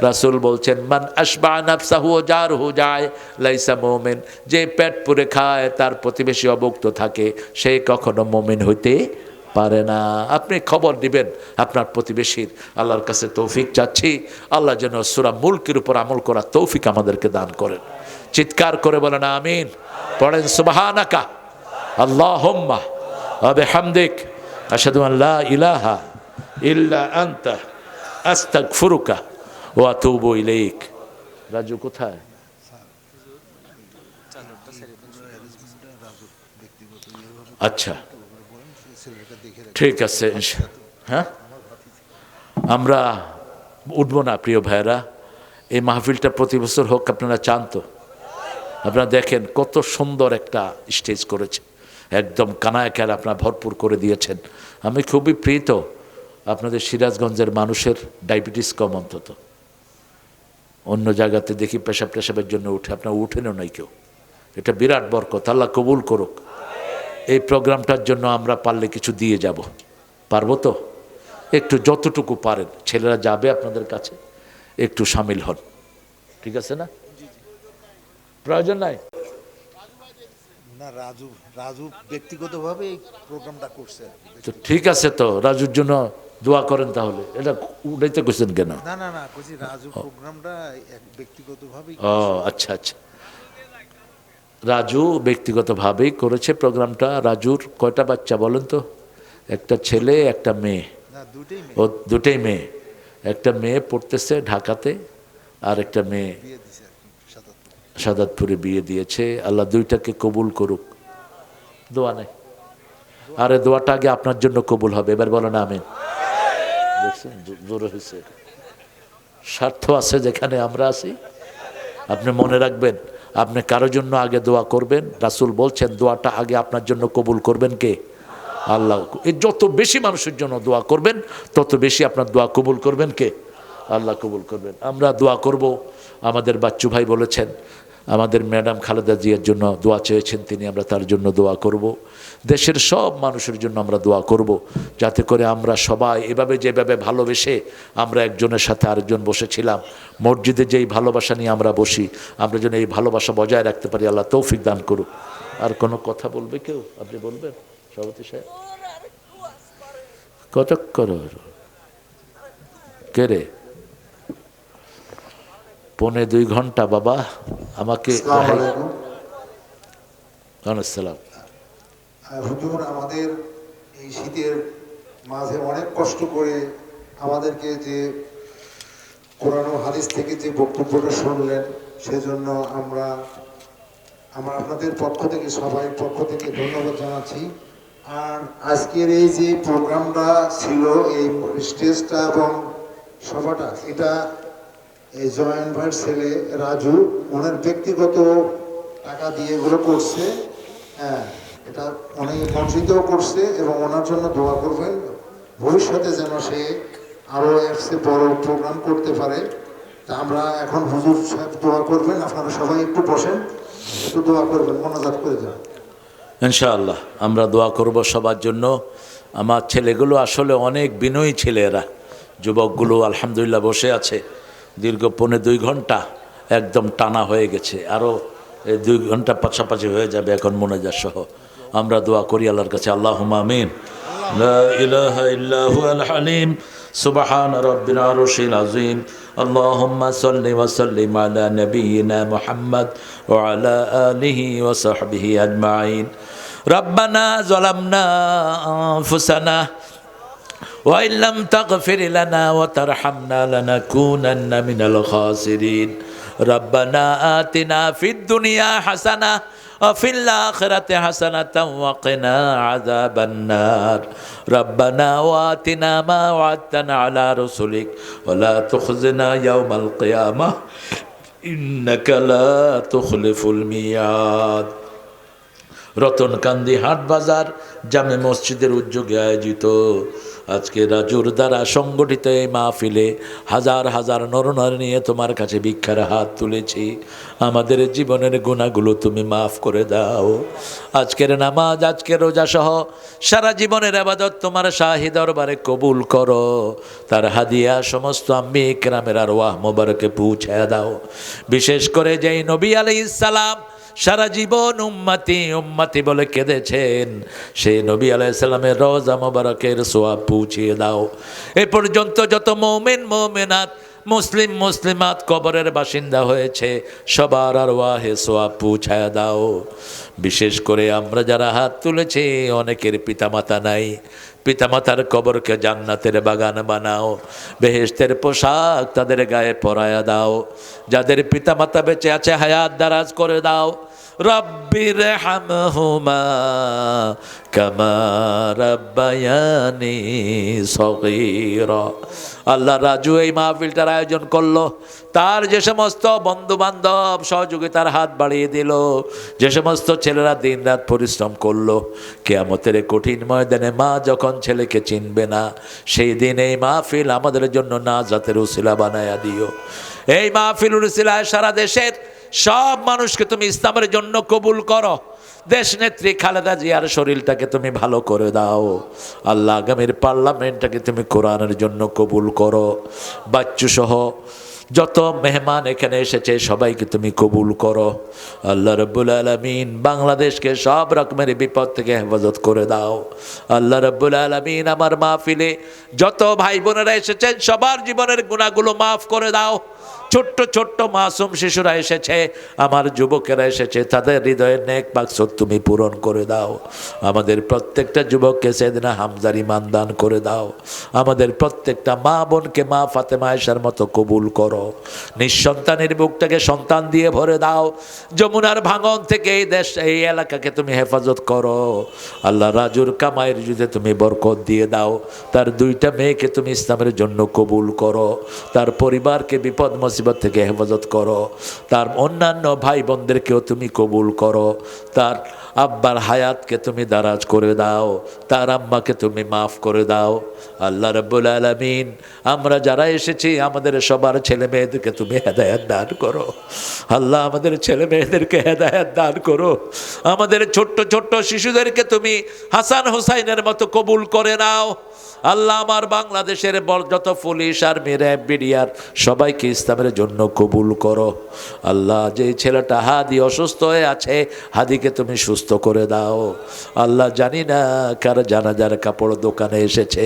রাসূল বলছেন, মান আশবা নাফসাহু জারহু যায় লাইসা মুমিন। যে পেট পুরে খায় তার প্রতিবেশী অভুক্ত থাকে, সে কখনো মুমিন হইতে পারে না। আপনি খবর দিবেন আপনার প্রতিবেশীর। আল্লাহর কাছে তৌফিক চাচ্ছি, আল্লাহ যেন সূরা মুলকের উপর আমল করার তৌফিক আমাদেরকে দান করেন। চিৎকার করে বলেন আমিন। পড়েন সুবহানাকা আল্লাহুম্মা ওয়া বিহামদিক আশহাদু আন লা ইলাহা ইল্লা আনতা আস্তাগফিরুকা ওয়া আতুবু ইলাইক। রাজু কোথায়? আচ্ছা, ঠিক আছে। হ্যাঁ, আমরা উঠবো না প্রিয় ভাইরা। এই মাহফিলটা প্রতি বছর হোক, আপনারা চান তো? আপনারা দেখেন কত সুন্দর একটা স্টেজ করেছে, একদম কানায়কের আপনারা ভরপুর করে দিয়েছেন। আমি খুবই প্রীত আপনাদের সিরাজগঞ্জের মানুষের ডায়াবেটিস কম। অন্তত অন্য জায়গাতে দেখি পেশাবের জন্য উঠে, আপনারা উঠেনও নাই কেউ। এটা বিরাট বরকত, আল্লাহ কবুল করুক। এই প্রোগ্রামটার জন্য আমরা পারলে কিছু দিয়ে যাব, পারবো তো? একটু যতটুকু পারেন, ছেলেরা যাবে আপনাদের কাছে, একটু সামিল হন। ঠিক আছে না? প্রয়োজন নাই না, রাজু ব্যক্তিগতভাবে এই প্রোগ্রামটা করছে। তো ঠিক আছে, তো রাজুর জন্য দোয়া করেন। তাহলে এটা উঠাইতে কোশ্চেন কেন? না না না, কইছি রাজু প্রোগ্রামটা ব্যক্তিগতভাবে। ও আচ্ছা আচ্ছা, রাজু ব্যক্তিগতভাবেই করেছে প্রোগ্রামটা। রাজুর কয়টা বাচ্চা বলেন তো? একটা ছেলে, একটা মেয়ে। না, দুটেই মেয়ে। ও দুটেই মেয়ে। একটা মেয়ে পড়তেছে ঢাকাতে, আর একটা মেয়ে বিয়ে দিছে আর কি, 77। সাদাতপুরে বিয়ে দিয়েছে। আল্লাহ দুইটাকে কবুল করুক। দোয়া নেই। আরে দোয়াটা আগে আপনার জন্য কবুল হবে, এবার বলেন আমিন। দেখছেন জোরে হয়েছে। স্বার্থ আছে যেখানে আমরা আছি। আপনি মনে রাখবেন, আপনি কারোর জন্য আগে দোয়া করবেন, রাসূল বলছেন দোয়াটা আগে আপনার জন্য কবুল করবেন কে? আল্লাহ। এই যত বেশি মানুষের জন্য দোয়া করবেন তত বেশি আপনার দোয়া কবুল করবেন কে? আল্লাহ কবুল করবেন। আমরা দোয়া করব। আমাদের বাচ্চু ভাই বলেছেন আমাদের ম্যাডাম খালেদা জিয়ার জন্য দোয়া চেয়েছেন তিনি, আমরা তার জন্য দোয়া করব। দেশের সব মানুষের জন্য আমরা দোয়া করব, যাতে করে আমরা সবাই এভাবে যেভাবে ভালোবেসে আমরা একজনের সাথে আরেকজন বসেছিলাম, মসজিদে যেই ভালোবাসা নিয়ে আমরা বসি, আমরা যেন এই ভালোবাসা বজায় রাখতে পারি। আল্লাহ তৌফিক দান করুক। আর কোনো কথা বলবে কেউ? আপনি বলবেন সভাপতি সাহেব? কতক করো কে রে? 1.5-2 ঘন্টা বাবা আমাকে। আসসালাম। হুজুর আমাদের এই শীতের মাঝে অনেক কষ্ট করে আমাদেরকে যে কোরআন ও হাদিস থেকে যে বক্তব্যটা শুনলেন, সেজন্য আমরা আপনাদের পক্ষ থেকে সবাই পক্ষ থেকে ধন্যবাদ জানাচ্ছি। আর আজকের এই যে প্রোগ্রামটা ছিল, এই স্টেজটা এবং সভাটা, এটা এই জয়েন্ট ভাইয়ের ছেলে রাজু ওনার ব্যক্তিগত টাকা দিয়ে এগুলো করছে। হ্যাঁ, এটা অনেক বঞ্চিতও করছে এবং ওনার জন্য দোয়া করবেন ভবিষ্যতে যেন সে আরও এর চেয়ে বড় প্রোগ্রাম করতে পারে। তা আমরা এখন হুজুর সাহেব দোয়া করবেন, আপনারা সবাই একটু বসেন, একটু দোয়া করবেন, মোনাজাত করে যান ইনশাআল্লাহ। আমরা দোয়া করব সবার জন্য। আমার ছেলেগুলো আসলে অনেক বিনয়ী ছেলেরা, যুবকগুলো আলহামদুলিল্লাহ বসে আছে দীর্ঘ 1.5-2 ঘন্টা একদম টানা হয়ে গেছে। আরও 2 ঘন্টা পাশাপাশি হয়ে যাবে এখন মোনাজাত সহ। আমরা দোয়া করি আল্লাহর কাছে। আল্লাহুম্মা আমিন। লা ইলাহা ইল্লা হুয়াল হালিম সুবহান রাব্বিল আরশিল আযীম। আল্লাহুম্মা সাল্লি ওয়া সাল্লিম আলা নাবিয়িনা মুহাম্মদ ওয়া আলা আলিহি ওয়া সাহবিহি আজমাইন। রব্বানা যালামনা আনফুসানা وإن لم تغفر لنا وترحمنا لنكونن من الخاسرين ربنا آتنا في الدنيا حسنة وفي الآخرة حسنة وقنا عذاب النار ربنا وآتنا ما وعدتنا على رسلك ولا تخزنا يوم القيامة إنك لا تخلف الميعاد। রতনকান্দি হাট বাজার জামে মসজিদের উদ্যোগে আয়োজিত আজকে রাজুর দ্বারা সংগঠিত এই মাহফিলে হাজার হাজার নরনারী নিয়ে তোমার কাছে ভিক্ষার হাত তুলেছি। আমাদের জীবনের গুনাহগুলো তুমি মাফ করে দাও। আজকের নামাজ, আজকের রোজা সহ সারা জীবনের ইবাদত তোমার শাহী দরবারে কবুল করো। তার হাদিয়া সমস্ত আম্বি কেরামের আরওয়াহ মোবারকে পৌঁছায় দাও। বিশেষ করে যেই নবী আলাইহিস সালাম সারা জীবন উম্মতি উম্মতি বলে কেঁদেছেন, সেই নবী আলাইহিস সালামের রওজা মোবারকের সোয়াব পৌঁছিয়ে দাও। এ পর্যন্ত যত মুমিন মুমিনাত মুসলিম মুসলিমাত কবরের বাসিন্দা হয়েছে সবার আরওয়াহে সোয়াব পৌঁছায় দাও। বিশেষ করে আমরা যারা হাত তুলেছি অনেকের পিতামাতা নাই, পিতামাতার কবরকে জান্নাতের বাগান বানাও, বেহেশতের পোশাক তাদের গায়ে পরায়া দাও। যাদের পিতামাতা বেঁচে আছে হায়াত দারাজ করে দাও। রব্বির হামহুমা কামা রাব্বায়ানি সগীরা। আল্লাহ রাজু এই মাহফিলটার আয়োজন করলো, তার যে সমস্ত বন্ধু বান্ধব সহযোগিতার হাত বাড়িয়ে দিল, যে সমস্ত ছেলেরা দিনরাত পরিশ্রম করলো, কিয়ামতের কঠিন ময়দানে মা যখন ছেলেকে চিনবে না, সেই দিন এই মাহফিল আমাদের জন্য নাজাতের উসিলা বানায়া দিও। এই মাহফিলের উসিলায় সারা দেশের সব মানুষকে তুমি ইসলামের জন্য কবুল করো। দেশ নেত্রী খালেদা জিয়ার শরীরটাকে তুমি ভালো করে দাও। আল্লাহ আগামীর পার্লামেন্টটাকে তুমি কোরআনের জন্য কবুল করো। বাচ্চু সহ যত মেহমান এখানে এসেছে সবাইকে তুমি কবুল করো। আল্লাহ রাব্বুল আলামিন বাংলাদেশকে সব রকমের বিপদ থেকে হেফাজত করে দাও। আল্লাহ রাব্বুল আলামিন আমার মাহফিলে যত ভাই বোনেরা এসেছেন সবার জীবনের গুনাহগুলো মাফ করে দাও। ছোট্ট ছোট্ট মাসুম শিশুরা এসেছে, আমার যুবকেরা এসেছে, তাদের হৃদয়ের নেক মাকসুদ তুমি পূরণ করে দাও। আমাদের প্রত্যেকটা যুবককে সেদিনা হামজার ঈমান দান করে দাও। আমাদের প্রত্যেকটা মা বোনকে মা ফাতেমা আয়েশার মতো কবুল করো। নিঃসন্তানের বুকটাকে সন্তান দিয়ে ভরে দাও। যমুনার ভাঙন থেকে এই দেশ এই এলাকাকে তুমি হেফাজত করো। আল্লাহ রাজুর কামাইয়ের যুদ্ধে তুমি বরকত দিয়ে দাও। তার দুইটা মেয়েকে তুমি ইসলামের জন্য কবুল করো। তার পরিবারকে বিপদ মুসিবত থেকে হেফাজত করো। তার অন্যান্য ভাই বোনদেরকেও তুমি কবুল করো। তার আব্বার হায়াতকে তুমি দারাজ করে দাও। তার আম্মাকে তুমি মাফ করে দাও। আল্লাহ রাব্বুল আলামিন, আমরা যারা এসেছি আমাদের সবার ছেলে মেয়েদেরকে তুমি হেদায়েত দান করো। আল্লাহ আমাদের ছেলে মেয়েদেরকে হেদায়েত দান করো। আমাদের ছোট্ট ছোট্ট শিশুদেরকে তুমি হাসান হুসাইনের মতো কবুল করে নাও। আল্লাহ আমার বাংলাদেশের যত পুলিশ আর্মি র্যাব বিডিআর সবাইকে ইসলামের জন্য কবুল করো। আল্লাহ যে ছেলেটা হাদি অসুস্থ হয়ে আছে, হাদিকে তুমি সুস্থ করে দাও। আল্লাহ জানি না কার জানাজার কাপড় দোকানে এসেছে,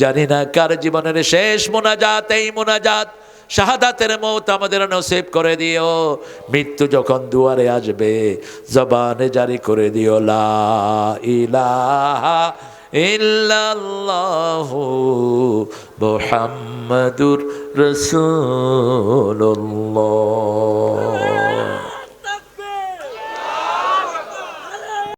জানি না কার জীবনের শেষ মোনাজাত এই মোনাজাত। শাহাদাতের মওত আমাদের নসিব করে দিও। মৃত্যু যখন দুয়ারে আসবে জবানে জারি করে দিও লা ইলাহা ইল্লাল্লাহু মুহাম্মাদুর রাসূলুল্লাহ।